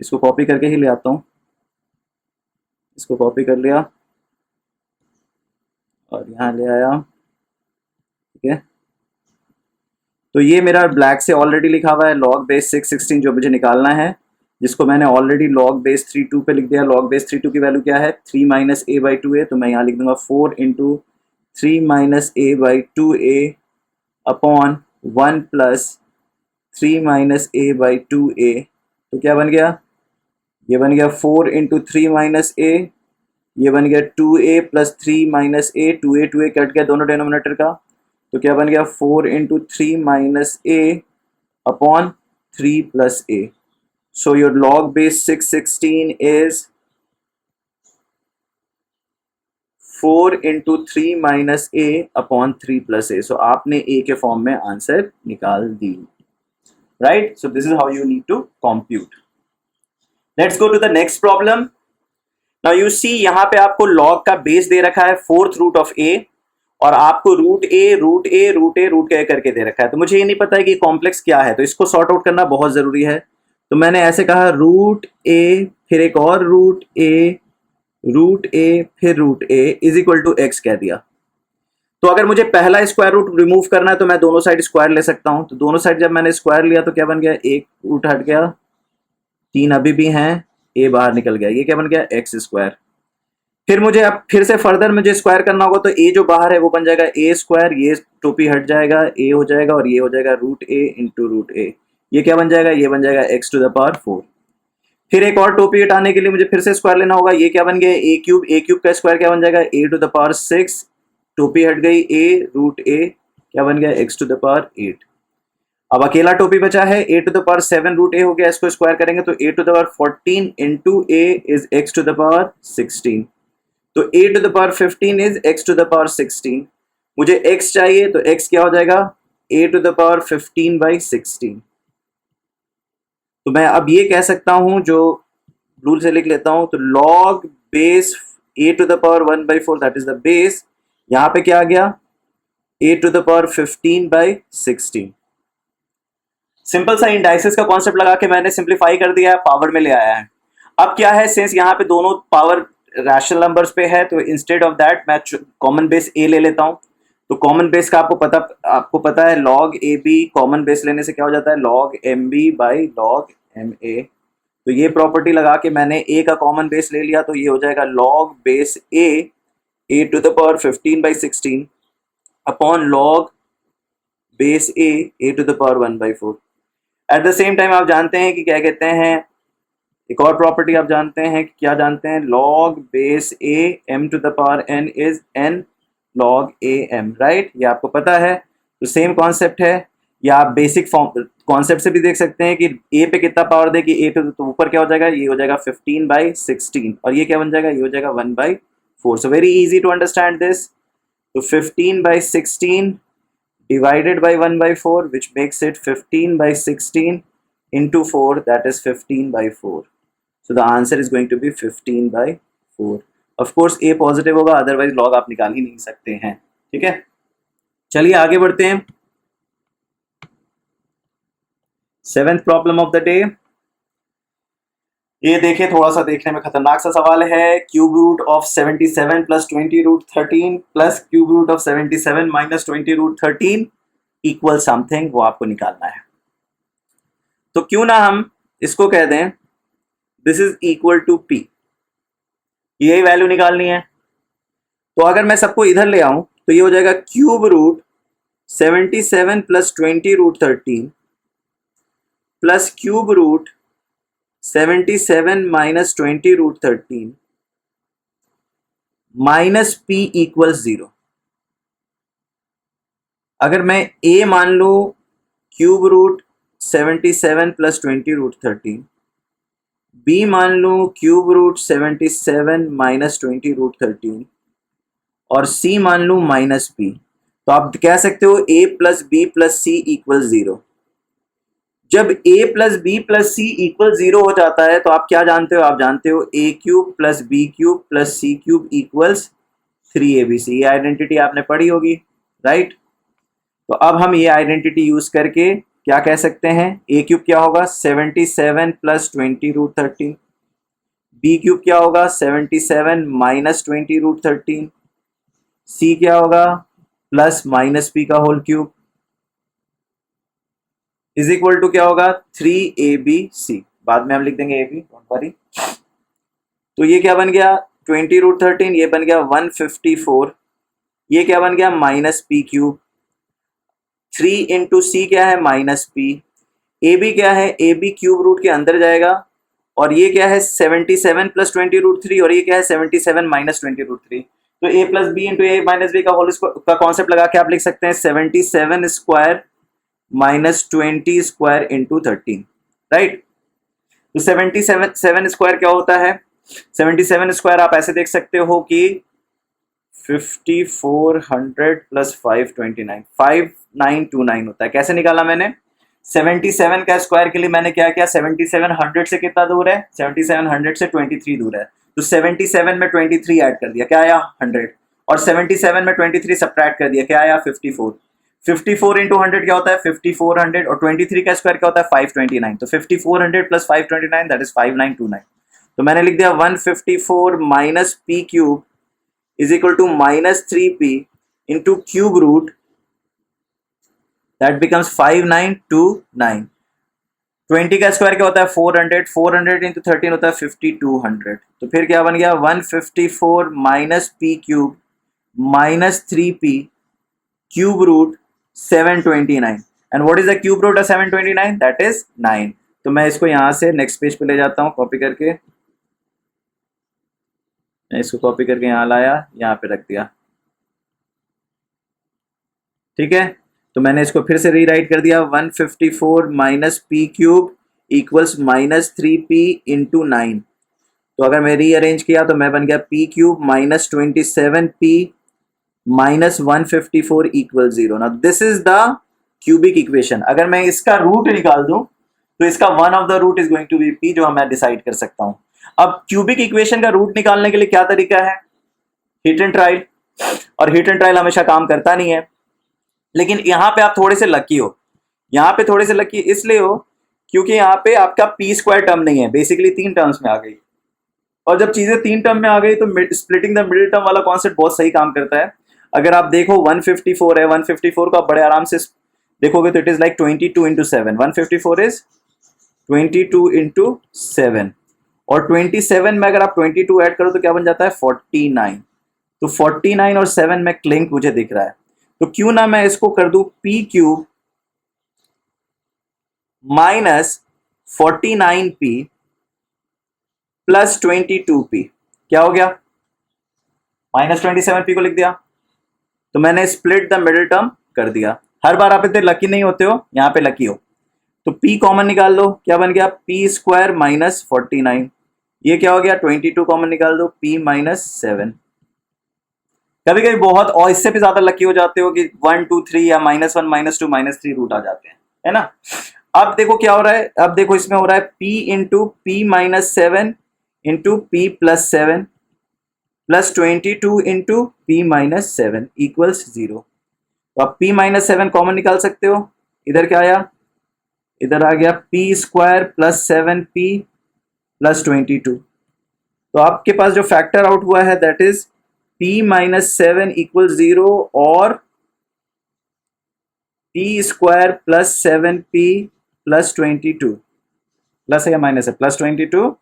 इसको कॉपी करके ही ले आता हूँ। इसको कॉपी कर लिया और यहाँ ले आया, ठीक है। तो ये मेरा ब्लैक से ऑलरेडी लिखा हुआ है log बेस 616 जो मुझे निकालना है, जिसको मैंने ऑलरेडी log बेस 3 2 पे लिख दिया। log बेस 3 2 की वैल्यू क्या है, 3 माइनस a बाई 2a। तो मैं यहाँ लिख दूंगा 4 into 3 minus a by 2a upon 1 plus 3 minus a by 2a। तो क्या बन गया, ये बन गया 4 इंटू 3 माइनस a, ये बन गया 2a plus 3 minus a। 2a cut गया दोनों डिनोमिनेटर का, तो क्या बन गया 4 into 3 minus a upon 3 plus a। So your log base 616 is 4 into 3 minus a upon 3 plus a। So आपने a के फॉर्म में आंसर निकाल दी। Right, so this is how you need to compute. Let's go to the next problem. Now you see, यहाँ पे आपको log का बेस दे रखा है 4th रूट ऑफ a और आपको रूट ए रूट ए रूट ए रूट ए करके दे रखा है, तो मुझे ये नहीं पता है कि कॉम्प्लेक्स क्या है, तो इसको सॉर्ट आउट करना बहुत ज़रूरी है। तो मैंने ऐसे कहा रूट ए फिर एक और रूट ए फिर root A is equal to X कह दिया। तो अगर मुझे पहला स्क्वायर रूट रिमूव करना है तो मैं दोनों साइड स्क्वायर ले सकता हूं। तो दोनों साइड जब मैंने स्क्वायर लिया तो क्या बन गया, एक रूट हट गया, 3 अभी भी हैं, ए बाहर निकल गया, ये क्या बन गया एक्स स्क्वायर। फिर मुझे अब फिर से फर्दर मुझे स्क्वायर करना होगा, तो ए जो बाहर है वो बन जाएगा ए स्क्वायर, ये टोपी हट जाएगा, ए हो जाएगा और ये हो जाएगा रूट ए इंटू रूट ए, ये क्या बन जाएगा, ये बन जाएगा एक्स टू द पावर 4। फिर एक और टोपी हटाने के लिए मुझे फिर से स्क्वायर लेना होगा, ये क्या बन गया ए क्यूब का स्क्वायर क्या बन जाएगा ए टू द पावर 6, टोपी हट गई ए रूट ए क्या बन गया एक्स टू द पावर 8। अब अकेला टोपी बचा है a to the power 7 root a हो गया, इसको स्क्वायर करेंगे तो a to the power 14 into a is x to the power 16, तो a to the power 15 is x to the power 16। मुझे x चाहिए तो x क्या हो जाएगा a to the power 15 by 16। तो मैं अब ये कह सकता हूं, जो रूल से लिख लेता हूं, तो log base a to the power 1 by 4 that is the base, यहां पे क्या आ गया a to the power 15 by 16। Simple सा इंडाइसिस का कॉन्सेप्ट लगा के मैंने सिंप्लीफाई कर दिया है, पावर में ले आया है। अब क्या है, सिंस यहाँ पे दोनों पावर रैशनल नंबर्स पे है, तो इंस्टेड ऑफ दैट मैं कॉमन बेस ए ले लेता हूँ। तो कॉमन बेस का आपको पता है log A B, common base लेने से क्या हो जाता है log M B by log M A. तो ये प्रॉपर्टी लगा के मैंने ए का कॉमन बेस ले लिया, तो ये हो जाएगा log base A to the power 15 by 16 upon log base A to the power 1 by 4। At the same time आप जानते हैं कि क्या कहते हैं, एक और प्रॉपर्टी आप जानते हैं कि क्या जानते हैं, log base A M to the power N is N log A M, right, ये आपको पता है। तो सेम कॉन्सेप्ट है, या आप बेसिक फॉर्म कॉन्सेप्ट से भी देख सकते हैं कि ए पे कितना पावर दे कि ए टू, तो ऊपर क्या हो जाएगा, ये हो जाएगा 15 बाई 16 और ये क्या बन जाएगा, ये हो जाएगा 1 by 4। So very easy to understand this. तो 15 by 16 divided by 1 by 4 which makes it 15 by 16 into 4 that is 15 by 4. So the answer is going to be 15 by 4. Of course a positive होगा, अदरवाइज लॉग आप निकाल ही नहीं सकते हैं। ठीक है, चलिए आगे बढ़ते हैं। 7th problem of the day, ये देखिए थोड़ा सा देखने में खतरनाक सा सवाल है। Cube root of 77 plus 20 root 13 plus cube root of 77 minus 20 root 13 equal something, वो आपको निकालना है। तो क्यों ना हम इसको कह दें this is equal to P, यही वैल्यू निकालनी है। तो अगर मैं सबको इधर ले आऊं तो ये हो जाएगा cube root 77 plus 20 root 13 plus cube root 77 minus 20 root 13 minus P equal 0। अगर मैं a मान लू क्यूब रूट 77 प्लस 20 रूट 13, b मान लू क्यूब रूट 77 माइनस 20 रूट 13 और c मान लू माइनस p, तो आप कह सकते हो a plus B plus C equal 0। जब a plus B plus C equal 0 हो जाता है तो आप क्या जानते हो, आप जानते हो a cube plus B cube plus C cube equals 3abc। ये आइडेंटिटी आपने पढ़ी होगी, राइट। तो अब हम ये आइडेंटिटी यूज करके क्या कह सकते हैं, a क्यूब क्या होगा 77 प्लस 20 रूट 13, बी क्यूब क्या होगा 77 माइनस 20 रूट 13, सी क्या होगा प्लस माइनस पी का whole cube is equal to क्या होगा 3abc। बाद में हम लिख देंगे ab, डोंट वरी। तो ये क्या बन गया 20 रूट 13, ये बन गया 154, ये क्या बन गया माइनस पी क्यूब, 3 इंटू सी क्या है माइनस पी, ए बी क्या है ए बी क्यूब रूट के अंदर जाएगा और ये क्या है 77 प्लस 20 रूट 3 और ये क्या है 77 माइनस 20 रूट 3। तो ए प्लस बी इंटू ए माइनस बी का होल का कॉन्सेप्ट लगा के आप लिख सकते हैं 77 square minus 20 square into 13, right. तो 77 स्क्वायर क्या होता है, 77 स्क्वायर आप ऐसे देख सकते हो कि 5400 प्लस 529 5929 होता है। कैसे निकाला मैंने, 77 का स्क्वायर के लिए मैंने क्या किया, 7700 से कितना दूर है, 7700 से 23 दूर है, तो 77 में 23 ऐड कर दिया, क्या आया 100। और 77 में 23 सब्ट्रैक्ट कर दिया, क्या आया 54। 54 इंटू 100 क्या होता है 5400, और 23 का स्क्वायर क्या होता है 529। तो 5400 प्लस 529 दैट इज 5929। तो मैंने लिख दिया 154 minus P cube is equal to minus 3p into cube root, that becomes 5929। 20 का स्क्वायर क्या होता है 400, 400 इंटू 13 होता है 5200। तो फिर क्या बन गया 154 minus P cube minus 3p cube root 729। And what is the cube root of 729? That is 9। तो मैं इसको यहां से नेक्स्ट पेज पे ले जाता हूं कॉपी करके, मैं इसको कॉपी करके यहाँ लाया, यहाँ पे रख दिया, ठीक है। तो मैंने इसको फिर से रीराइट कर दिया 154 minus P cube equals minus 3p into 9। तो अगर मैं रीअरेंज किया तो मैं बन गया P cube minus 27p minus 154 equal 0। ना this is the cubic equation. अगर मैं इसका रूट निकाल दूं तो इसका one of the root is going to be p, जो मैं डिसाइड कर सकता हूं। अब क्यूबिक इक्वेशन का रूट निकालने के लिए क्या तरीका है? Hit and trial. और हिट एंड ट्रायल हमेशा काम करता नहीं है, लेकिन यहां पे आप थोड़े से लकी हो। यहां पे थोड़े से लकी इसलिए हो क्योंकि यहां पे आपका पी स्क्वायर टर्म नहीं है, बेसिकली 3 टर्म्स में आ गई। और जब चीजें 3 टर्म में आ गई तो स्प्लिटिंग द मिडिल टर्म वाला कॉन्सेप्ट बहुत सही काम करता है। अगर आप देखो 154 है, 154 को आप बड़े आराम से देखोगे तो it is like 22 into 7। 154 is 22 into 7, और 27 में अगर आप 22 ऐड करो तो क्या बन जाता है 49। तो 49 और 7 में क्लिंक मुझे दिख रहा है, तो क्यों ना मैं इसको कर दूं P cube minus 49p plus 22p। क्या हो गया? माइनस 27p को लिख दिया। तो मैंने स्प्लिट द मिडिल टर्म कर दिया। हर बार आप इतने लकी नहीं होते हो, यहां पे लकी हो। तो p कॉमन निकाल लो, क्या बन गया p स्क्वायर माइनस 49। ये क्या हो गया 22 कॉमन निकाल दो p माइनस 7। कभी कभी बहुत और इससे भी ज्यादा लकी हो जाते हो कि 1 2 3 या -1 -2 -3 रूट आ जाते हैं, है ना। अब देखो क्या हो रहा है, अब देखो इसमें हो रहा है p into P minus 7 into P plus 7 plus 22 into P minus 7 equals 0। तो आप p माइनस 7 कॉमन निकाल सकते हो। इधर क्या आया, इधर आ गया p square plus 7p plus 22। तो आपके पास जो फैक्टर आउट हुआ है that is p minus 7 equal 0 और p square plus 7p plus 22, plus है या माइनस है, प्लस 22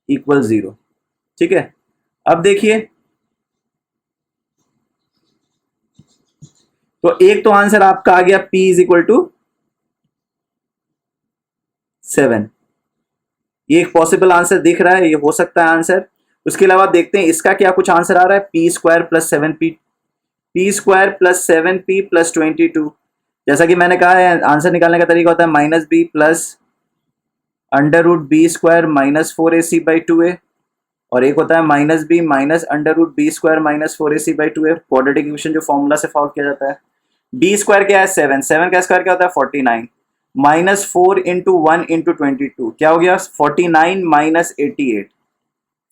इक्वल 0, ठीक है। अब देखिए, तो एक तो आंसर आपका आ गया p इज इक्वल टू 7, ये एक पॉसिबल आंसर दिख रहा है, ये हो सकता है आंसर। उसके अलावा देखते हैं इसका क्या कुछ आंसर आ रहा है, P square plus 7p, P square plus 7p plus 22। जैसा कि मैंने कहा है आंसर निकालने का तरीका होता है minus B plus under root B square minus 4ac by 2a, और एक होता है minus B minus under root B square minus 4ac by 2a, quadratic equation जो फॉर्मूला से सॉल्व किया जाता है। बी स्क्वायर क्या है 7, 7 का स्क्वायर क्या होता है 49, माइनस 4 इंटू 1 इंटू 22 क्या हो गया 49 माइनस 88,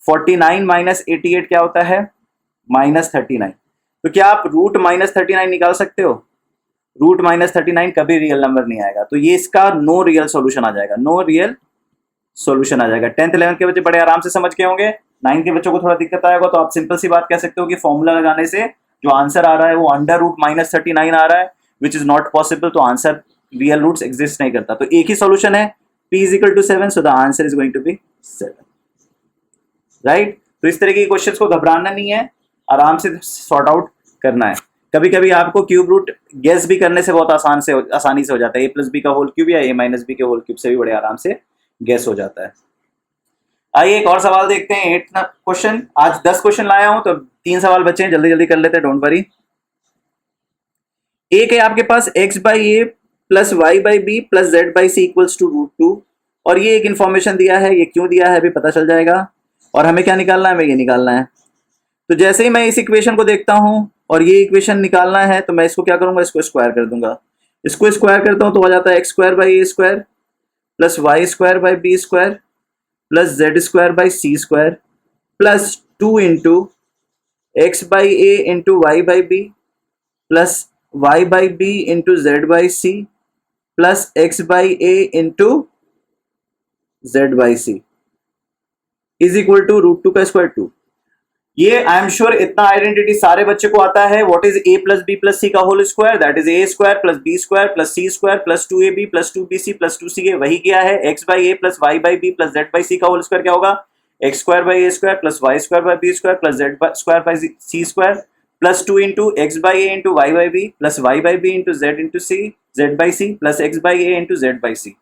49 माइनस 88 क्या होता है माइनस 39। तो क्या आप रूट माइनस 39 निकाल सकते हो? रूट माइनस 39 कभी रियल नंबर नहीं आएगा, तो ये इसका नो रियल सॉल्यूशन आ जाएगा, नो रियल सॉल्यूशन आ जाएगा। 10th 11th के बच्चे बड़े आराम से समझ के होंगे, 9 के बच्चों को थोड़ा दिक्कत आएगा। तो आप सिंपल सी बात कह सकते हो कि फॉर्मूला लगाने से जो आंसर आ रहा है वो अंडर रूट माइनस 39 आ रहा है, विच इज नॉट पॉसिबल। तो आंसर रियल रूट्स एग्जिस्ट नहीं करता। तो एक ही सॉल्यूशन है, p is equal to 7, so the answer is going to be 7, right. तो इस तरह के क्वेश्चंस को घबराना नहीं है, आराम से सॉर्ट आउट करना है। कभी कभी आपको क्यूब रूट गेस भी करने से बहुत आसानी से हो जाता है, a प्लस बी का होल क्यूब या a माइनस बी के होल क्यूब से भी बड़े आराम से गेस हो जाता है। आइए एक और सवाल देखते हैं, 8th क्वेश्चन। आज 10 क्वेश्चन लाया हूं तो 3 सवाल बचे हैं, जल्दी जल्दी कर लेते हैं, डोंट वरी। एक है आपके पास x by A plus Y by B plus Z by C equals to √2, और ये एक इंफॉर्मेशन दिया है, ये क्यों दिया है अभी पता चल जाएगा। और हमें क्या निकालना है, हमें ये निकालना है। तो जैसे ही मैं इस इक्वेशन को देखता हूं और ये इक्वेशन निकालना है तो मैं इसको क्या करूंगा, इसको स्क्वायर कर दूंगा। इसको स्क्वायर करता हूं तो हो जाता है X square by A square plus Y square by B square plus Z square by C square plus 2 into x by A into Y by B plus y by B into Z by C plus x by A into Z by C is equal to root two का स्क्वायर टू। ये आई एम श्योर इतना आइडेंटिटी सारे बच्चे को आता है। What is a plus B plus c का whole square, that is a square plus B square plus c square plus 2ab plus 2bc plus 2ca। वही किया है। x by A plus Y by B plus Z by c का होल स्क्वायर क्या होगा, x square by A square plus Y square by B square plus Z square by C square plus 2 into x by A into Y by B plus Y by B into Z into C Z by C plus X by A into Z by C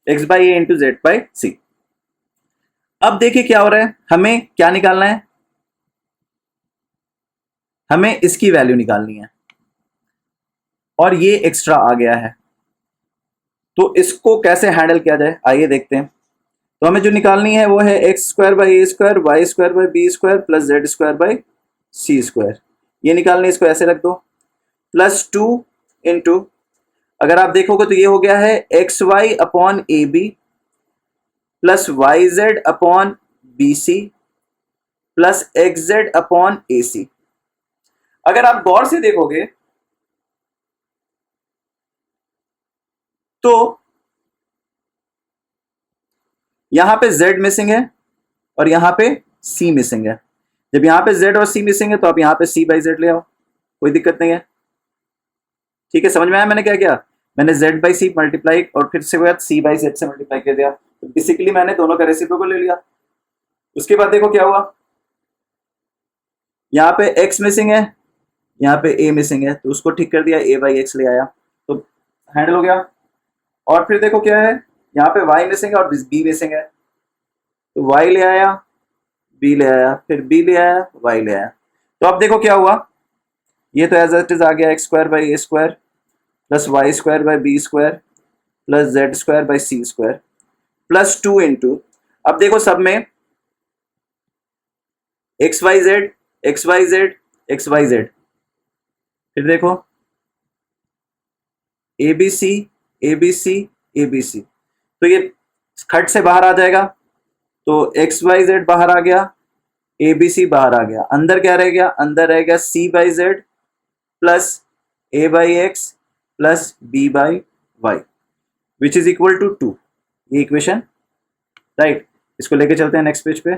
X by A into Z by C. अब देखिए क्या हो रहा है, हमें क्या निकालना है, हमें इसकी वैल्यू निकालनी है और ये एक्स्ट्रा आ गया है। तो इसको कैसे हैंडल किया जाए आइए देखते हैं। तो हमें जो निकालनी है वो है X square by A square Y square by B square plus Z square by C square. ये निकालनी, इसको ऐसे रख दो प्लस 2 इंटू, अगर आप देखोगे तो ये हो गया है X Y upon A B plus Y Z upon B C plus X Z upon A C. अगर आप गौर से देखोगे तो यहां पे z मिसिंग है और यहां पे c मिसिंग है। जब यहां पे z और c मिसिंग है तो आप यहां पे c बाई जेड ले आओ, कोई दिक्कत नहीं है। ठीक है, समझ में आया मैंने क्या किया, मैंने z बाई सी मल्टीप्लाई और फिर से c बाई जेड से मल्टीप्लाई कर दिया। तो बेसिकली मैंने दोनों का रेसिप्रोकल ले लिया। उसके बाद देखो क्या हुआ, यहाँ पे x मिसिंग है, यहाँ पे a मिसिंग है, तो उसको ठीक कर दिया, a बाई एक्स ले आया तो हैंडल हो गया। और फिर देखो क्या है, यहाँ पे y मिसिंग है और b मिसिंग है, तो y ले आया, b ले आया, फिर b ले आया, y ले आया। तो अब देखो क्या हुआ, ये तो एज इट इज आ गया X square by A square plus Y square by B square plus Z square by C square plus 2 into, अब देखो सब में X Y Z X Y Z X Y Z, फिर देखो A B C A B C A B C, तो ये खट से बाहर आ जाएगा, तो एक्स वाई जेड बाहर आ गया, ए बी सी बाहर आ गया, अंदर क्या रह गया, अंदर रह गया C by Z plus A by X plus B by Y which is equal to 2। ये इक्वेशन राइट। इसको लेके चलते हैं नेक्स्ट पेज पे।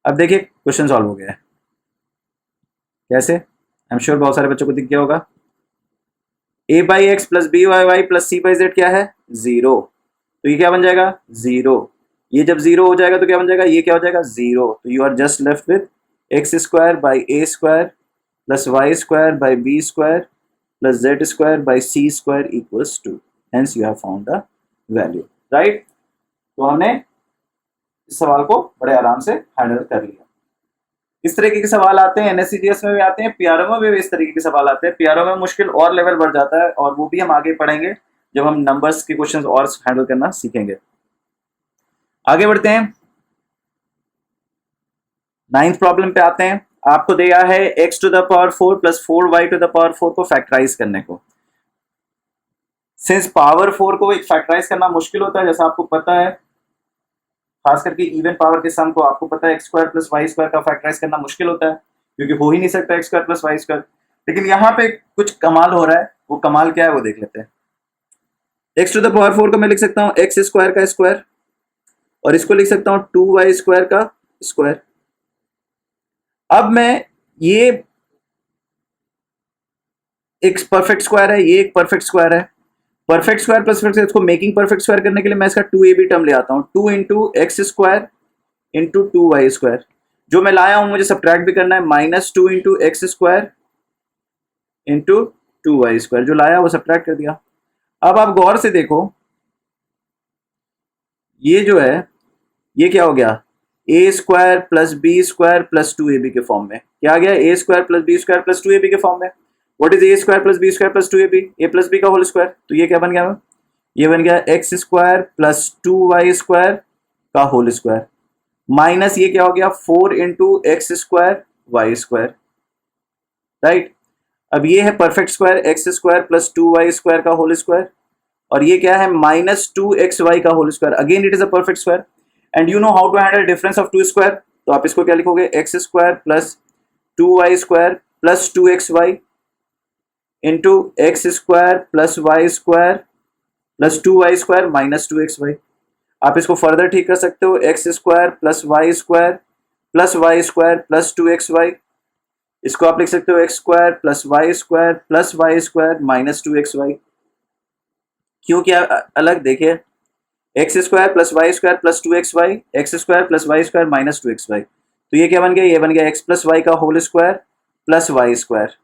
अब देखिए क्वेश्चन सॉल्व हो गया है। कैसे, आई एम श्योर बहुत सारे बच्चों को दिख गया होगा। A by X plus B Y Y plus C by Z क्या है, 0, तो ये क्या बन जाएगा 0। ये जब 0 हो जाएगा तो क्या बन जाएगा, ये क्या हो जाएगा 0। तो you are just left with X square by A square plus Y square by B square plus Z square by C square equals to, hence you have found the value right. तो हमने इस सवाल को बड़े आराम से हैंडल कर लिया। इस तरीके के सवाल आते हैं एनएससीजीएस में भी आते हैं, पीआरओ में भी इस तरीके के सवाल आते हैं। पीआरओ में मुश्किल और लेवल बढ़ जाता है और वो भी हम आगे पढ़ेंगे जब हम नंबर्स के क्वेश्चंस और हैंडल करना सीखेंगे। आगे बढ़ते हैं, 9th प्रॉब्लम पे आते हैं। आपको दिया है x टू द पावर 4 प्लस 4y टू द पावर 4 को फैक्टराइज करने को। सिंस पावर 4 को फैक्टराइज करना मुश्किल होता है, जैसा आपको पता है, खास करके इवन पावर के सम को आपको पता है X square plus Y square का फैक्टराइज करना मुश्किल होता है क्योंकि हो ही नहीं सकता X square plus Y square. लेकिन यहाँ पे कुछ कमाल हो रहा है, वो कमाल क्या है वो देख लेते हैं। एक्स टू द पावर 4 को मैं लिख सकता हूँ एक्स स्क्वायर का स्क्वायर और इसको लिख सकता हूँ 2y स्क्वायर का स्क्वायर। अब मैं ये एक परफेक्ट स्क्वायर है, ये एक परफेक्ट स्क्वायर है। परफेक्ट स्क्वायर प्लस परफेक्ट, इसको मेकिंग परफेक्ट स्क्वायर करने के लिए मैं इसका 2ab टर्म ले आता हूँ, 2 into X square into 2y square. जो मैं लाया हूं मुझे सब्ट्रैक्ट भी करना है, -2 into X square into 2y square, जो लाया वो सब्ट्रैक्ट कर दिया। अब आप गौर से देखो, ये जो है ये क्या हो गया, A square plus B square plus 2ab के फॉर्म में। क्या आ गया, A square plus B square plus 2ab के फॉर्म में। What is A square plus B square plus 2ab, A plus B का होल स्क्वायर। तो ये क्या बन गया, ये बन गया X square plus 2y square का होल स्क्वायर माइनस ये क्या हो गया 4 into X square Y square right. अब ये है perfect square X square plus 2y square का होल स्क्वायर और ये क्या है माइनस 2xy का whole square. Again it is a perfect square and you know how to handle difference of two square. तो आप इसको क्या लिखोगे, X square plus 2y square plus 2xy into X square plus Y square plus 2y square minus 2xy। आप इसको फर्दर ठीक कर सकते हो, x square plus Y square plus 2xy। इसको आप लिख सकते हो x square plus Y square minus 2xy। क्यों क्या अलग, देखिए X square plus Y, X square plus Y square minus 2xy। तो ये क्या बन गया, ये बन गया एक्स प्लस वाई का whole square plus Y square,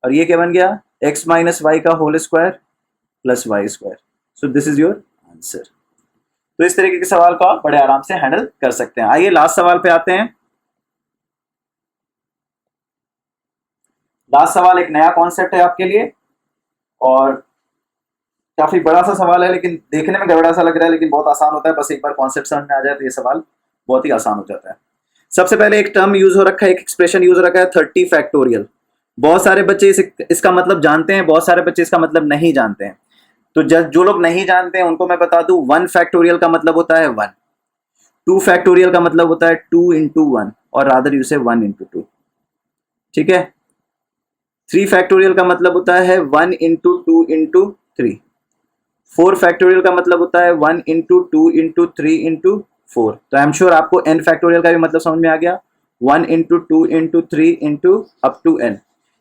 और ये क्या बन गया एक्स माइनस वाई का whole square plus Y square. So this is your answer. तो इस तरीके के सवाल को आप बड़े आराम से हैंडल कर सकते हैं। आइए लास्ट सवाल पे आते हैं। लास्ट सवाल एक नया कॉन्सेप्ट है आपके लिए और काफी बड़ा सा सवाल है, लेकिन देखने में गड़बड़ा सा लग रहा है, लेकिन बहुत आसान होता है। बस एक बार कॉन्सेप्ट समझ में आ जाए तो ये सवाल बहुत ही आसान हो जाता है। सबसे पहले एक टर्म यूज हो रखा है, एक एक्सप्रेशन यूज हो रखा है 30 फैक्टोरियल। बहुत सारे बच्चे इसका मतलब जानते हैं, बहुत सारे बच्चे इसका मतलब नहीं जानते हैं। तो जो लोग नहीं जानते हैं उनको मैं बता दूं, 1 फैक्टोरियल का मतलब होता है 1, 2 फैक्टोरियल का मतलब होता है 2 इंटू 1, और रादर यू से 1 इंटू 2, ठीक है। 3 फैक्टोरियल का मतलब होता है 1 इंटू 2 इंटू 3। 4 फैक्टोरियल का मतलब होता है 1 इंटू 2 इंटू 3 इंटू 4। तो आई एम श्योर आपको n फैक्टोरियल का भी मतलब समझ में आ गया, 1 into 2 into 3 into up to n।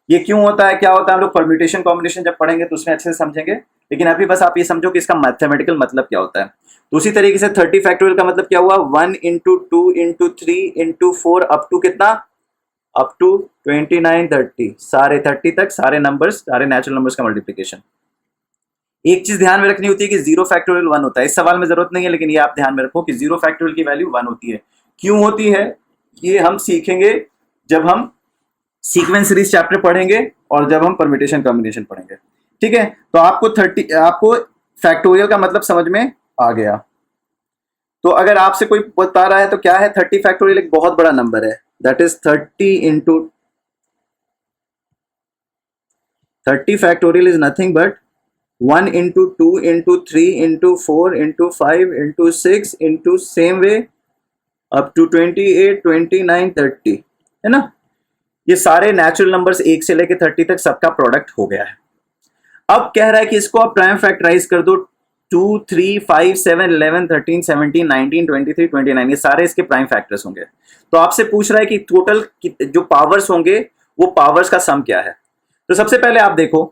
ये क्यों होता है, क्या होता है, हम लोग परम्यूटेशन कॉम्बिनेशन जब पढ़ेंगे तो उसमें अच्छे से समझेंगे, लेकिन अभी बस आप ये समझो कि इसका मैथमेटिकल मतलब क्या होता है। तो उसी तरीके से 30 फैक्टोरियल का मतलब क्या हुआ, 1 into 2 into 3 into 4 up to कितना, अप टू 29 30, सारे 30 तक सारे नंबर्स, सारे नेचुरल नंबर्स का मल्टीप्लिकेशन। एक चीज ध्यान में रखनी होती है कि 0 फैक्टोरियल 1 होता है। इस सवाल में जरूरत नहीं है, लेकिन ये आप ध्यान में रखो कि 0 फैक्टोरियल की वैल्यू 1 होती है। क्यों होती है ये हम सीखेंगे जब हम सीक्वेंस सीरीज चैप्टर पढ़ेंगे और जब हम परम्यूटेशन कॉम्बिनेशन पढ़ेंगे, ठीक है। तो आपको फैक्टोरियल का मतलब समझ में आ गया। तो अगर आपसे कोई बता रहा है तो क्या है, 30 फैक्टोरियल एक बहुत बड़ा नंबर है, that is 30 factorial is nothing but 1 into 2 into 3 into 4 into 5 into 6 into same way up to 28 29 30, है ना। ये सारे नेचुरल नंबर्स 1 से लेके 30 तक सबका प्रोडक्ट हो गया है। अब कह रहा है कि इसको आप प्राइम फैक्टराइज कर दो, 2 3 5 7 11 13 17 19 23 29, ये सारे इसके प्राइम फैक्टर्स होंगे। तो आपसे पूछ रहा है कि टोटल जो पावर्स होंगे वो पावर्स का सम क्या है। तो सबसे पहले आप देखो,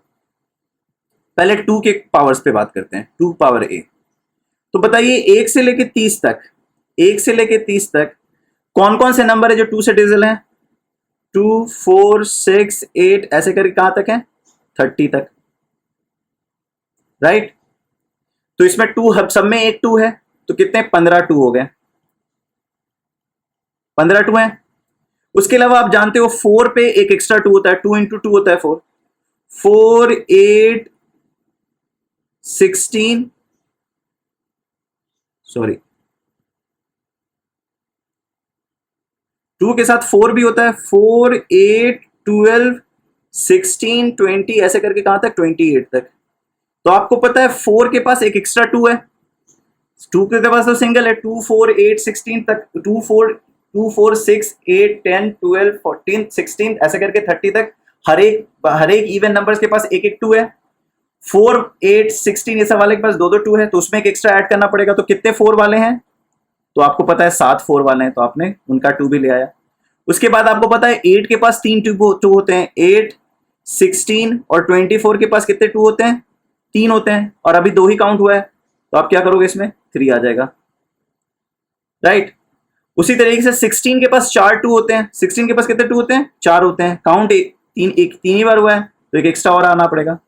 पहले 2 के पावर्स पे बात करते हैं, 2 पावर a। तो बताइए 1 से लेके 30 तक, 1 से लेके 30 तक कौन कौन से नंबर है जो 2 से डिविजिबल हैं, 2 4 6 8 ऐसे करके कहां तक है, 30 तक, राइट। तो इसमें 2 सब में एक 2 है, तो कितने 15 2 हो गए, 15 2 है। उसके अलावा आप जानते हो 4 पे एक एक्स्ट्रा 2 होता है, 2 इंटू 2 होता है 4, 4 8 16, सॉरी 2 के साथ 4 भी होता है, 4 8 12 16 20 ऐसे करके कहां तक, 28 तक। तो आपको पता है 4 के पास एक एक्स्ट्रा 2 है, 2 के पास तो सिंगल है, 2 4 8 16 तक, 2 4 6 8 10 12 14 16 ऐसे करके 30 तक हर एक इवन नंबर्स के पास एक एक 2 है। 4 8 16 ये सब वाले के पास 2 2 2 है, तो उसमें एक एक्स्ट्रा ऐड करना पड़ेगा। तो कितने 4 वाले हैं, तो आपको पता है 7 4 वाले हैं, तो आपने उनका 2 भी ले आया। उसके बाद आपको पता है 8 के पास 3 2 होते हैं, 8 16 और 24 के पास कितने 2 होते हैं, 3 होते हैं, और अभी 2 ही काउंट हुआ है, तो आप क्या करोगे, इसमें 3 आ जाएगा, राइट। उसी तरीके से 16 के पास 4 2 होते हैं, 16 के पास कितने 2 होते हैं, 4 होते हैं, काउंट 3 ही बार हुआ है, तो एक एक्स्ट्रा और आना पड़ेगा।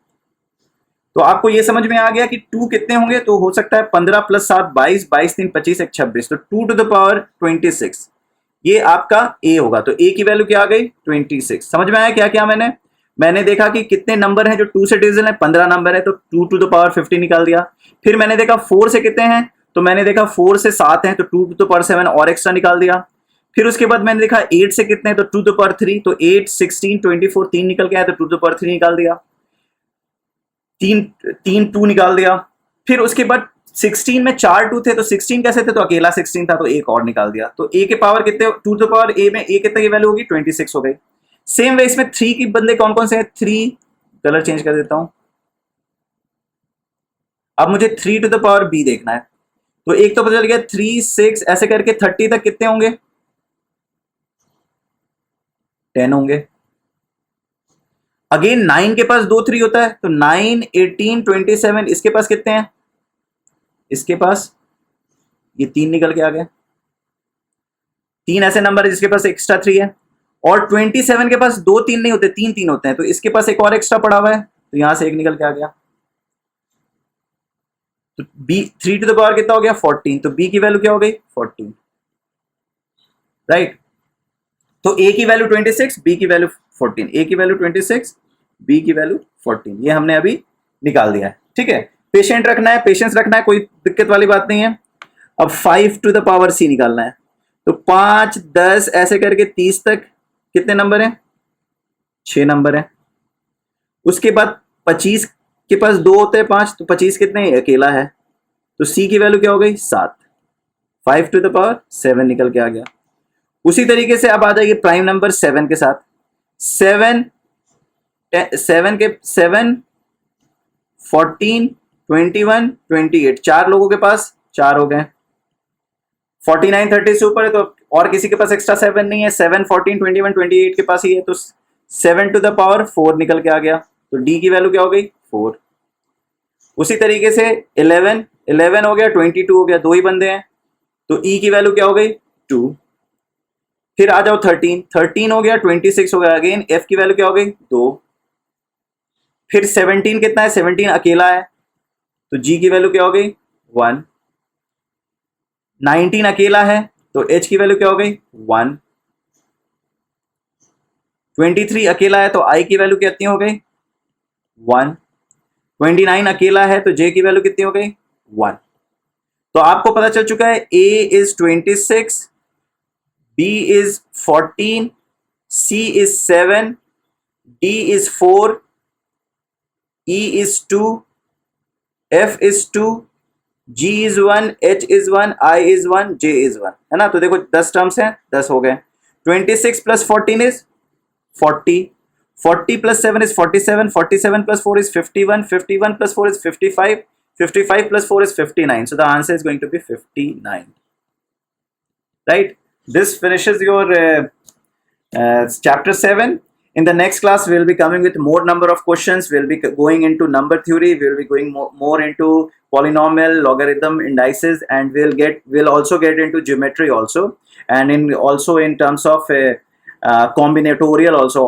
तो आपको ये समझ में आ गया कि 2 कितने होंगे, तो हो सकता है 15 प्लस 7 22, 22 3 25 1 26, तो 2 टू द पावर 26 ये आपका a होगा। तो a की वैल्यू क्या आ गई, 26। समझ में आया क्या क्या, मैंने देखा कि कितने नंबर हैं जो 2 से डिविजिबल है, 15 नंबर है, तो 2 टू द पावर 50 निकाल दिया। फिर मैंने देखा 4 से कितने हैं, तो मैंने देखा 4 से 7 हैं, तो 2 टू द पावर 7 और एक्स्ट्रा निकाल दिया। फिर उसके बाद मैंने देखा 8 से कितने हैं, तो 2 टू द पावर 3, तो 8 16 24 3 निकल के आया, तो 2 टू द पावर 3 निकाल दिया। तीन तीन 2 निकाल दिया। फिर उसके बाद 16 में 4 2 थे, तो 16 कैसे थे, तो अकेला 16 था, तो एक और निकाल दिया। तो a के पावर कितने, 2 टू द पावर a में a कितने की वैल्यू होगी, 26 हो गई। सेम वे इसमें 3 की बंदे कौन कौन से हैं, 3, कलर चेंज कर देता हूं। अब मुझे 3 टू द पावर b देखना है, तो एक तो पता चल गया 3 6 ऐसे करके 30 तक कितने होंगे, 10 होंगे। अगेन 9 के पास 2 3 होता है, तो 9 18 27, इसके पास कितने हैं, इसके पास ये 3 निकल के आ गए। 3 ऐसे नंबर है जिसके पास एक्स्ट्रा 3 है, और 27 के पास 2 3 नहीं होते, 3 3 होते हैं, तो इसके पास एक और एक्स्ट्रा पड़ा हुआ है, तो यहां से एक निकल के आ गया। तो b 3 टू द पावर कितना हो गया, 14, तो b की वैल्यू क्या हो गई, 14, राइट। तो a की वैल्यू 26, b की वैल्यू 14, a की वैल्यू 26, b की वैल्यू 14, ये हमने अभी निकाल दिया है, ठीक है। पेशेंट रखना है, पेशेंस रखना है, कोई दिक्कत वाली बात नहीं है। अब 5 टू द पावर c निकालना है, तो 5 10 ऐसे करके 30 तक कितने नंबर हैं, 6 नंबर है। उसके बाद 25 के पास 2 होते हैं 5, तो 25 कितने, अकेला है, तो c की वैल्यू क्या हो गई, 7, 5 टू द पावर 7 निकल के आ गया। उसी तरीके से अब आ जाएगी प्राइम नंबर 7 के साथ, 7 के 7 14 21 28, 4 लोगों के पास 4 हो गए। 49 30 से ऊपर है, तो और किसी के पास एक्स्ट्रा 7 नहीं है, 7 14 21 28 के पास ही है, तो 7 टू द पावर 4 निकल के आ गया, तो d की वैल्यू क्या हो गई, 4। उसी तरीके से 11 हो गया, 22 हो गया, 2 ही बंदे हैं, तो e की वैल्यू क्या हो गई, 2। फिर आ जाओ 13 हो गया, 26 हो गया, अगेन f की वैल्यू क्या हो गई, 2। फिर 17 कितना है, 17 अकेला है, तो g की वैल्यू क्या हो गई, 1। 19 अकेला है, तो h की वैल्यू क्या हो गई, 1। 23 अकेला है, तो i की वैल्यू कितनी हो गई, 1। 29 अकेला है, तो j की वैल्यू कितनी हो गई, 1। तो आपको पता चल चुका है a is 26, b is 14, c is 7, d is 4, e is 2, f is 2, g is 1, h is 1, i is 1, j is 1, है ना। तो देखो 10 टर्म्स हैं, 10 हो गए। 26 plus 14 is 40, 40 plus 7 is 47, 47 plus 4 is 51, 51 plus 4 is 55, 55 plus 4 is 59. So the answer is going to be 59. Right? This finishes your chapter 7. In the next class, we'll be coming with more number of questions. We'll be going into number theory. We'll be going more into polynomial, logarithm, indices, and we'll also get into geometry also, and also in terms of combinatorial also,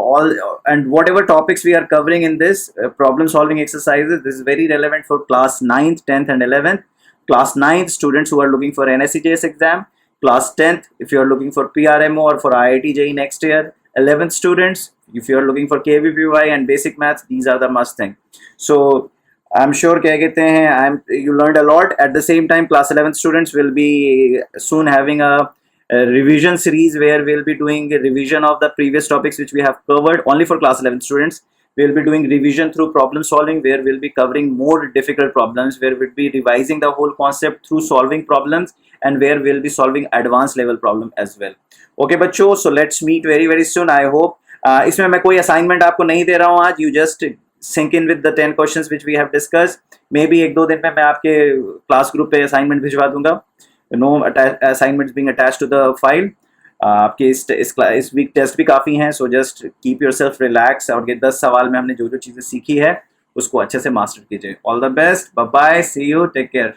and whatever topics we are covering in this problem solving exercises. This is very relevant for class 9th, 10th, and 11th. Class 9th students who are looking for NSCJS exam. Class 10th if you are looking for PRMO or for IIT JEE next year. 11th students if you are looking for KVPY and basic maths. These are the must thing. So I'm sure you learned a lot. At the same time, class 11th students will be soon having a revision series where we'll be doing a revision of the previous topics which we have covered. Only for class 11 students, we'll be doing revision through problem solving, where we'll be covering more difficult problems, where we'll be revising the whole concept through solving problems, and where we'll be solving advanced level problem as well. Okay बच्चों, so let's meet very soon. I hope इसमें मैं कोई assignment आपको नहीं दे रहा हूँ आज. You just sink in with the 10 questions which we have discussed. Maybe 1-2 दिन में मैं आपके class group पे assignment भिजवा दूंगा. No assignments being attached to the file. आपके इस वीक टेस्ट भी काफ़ी हैं, so just keep your self relax, और ये 10 सवाल में हमने जो चीज़ें सीखी है उसको अच्छे से मास्टर कीजिए. All the best, bye bye, see you, take care.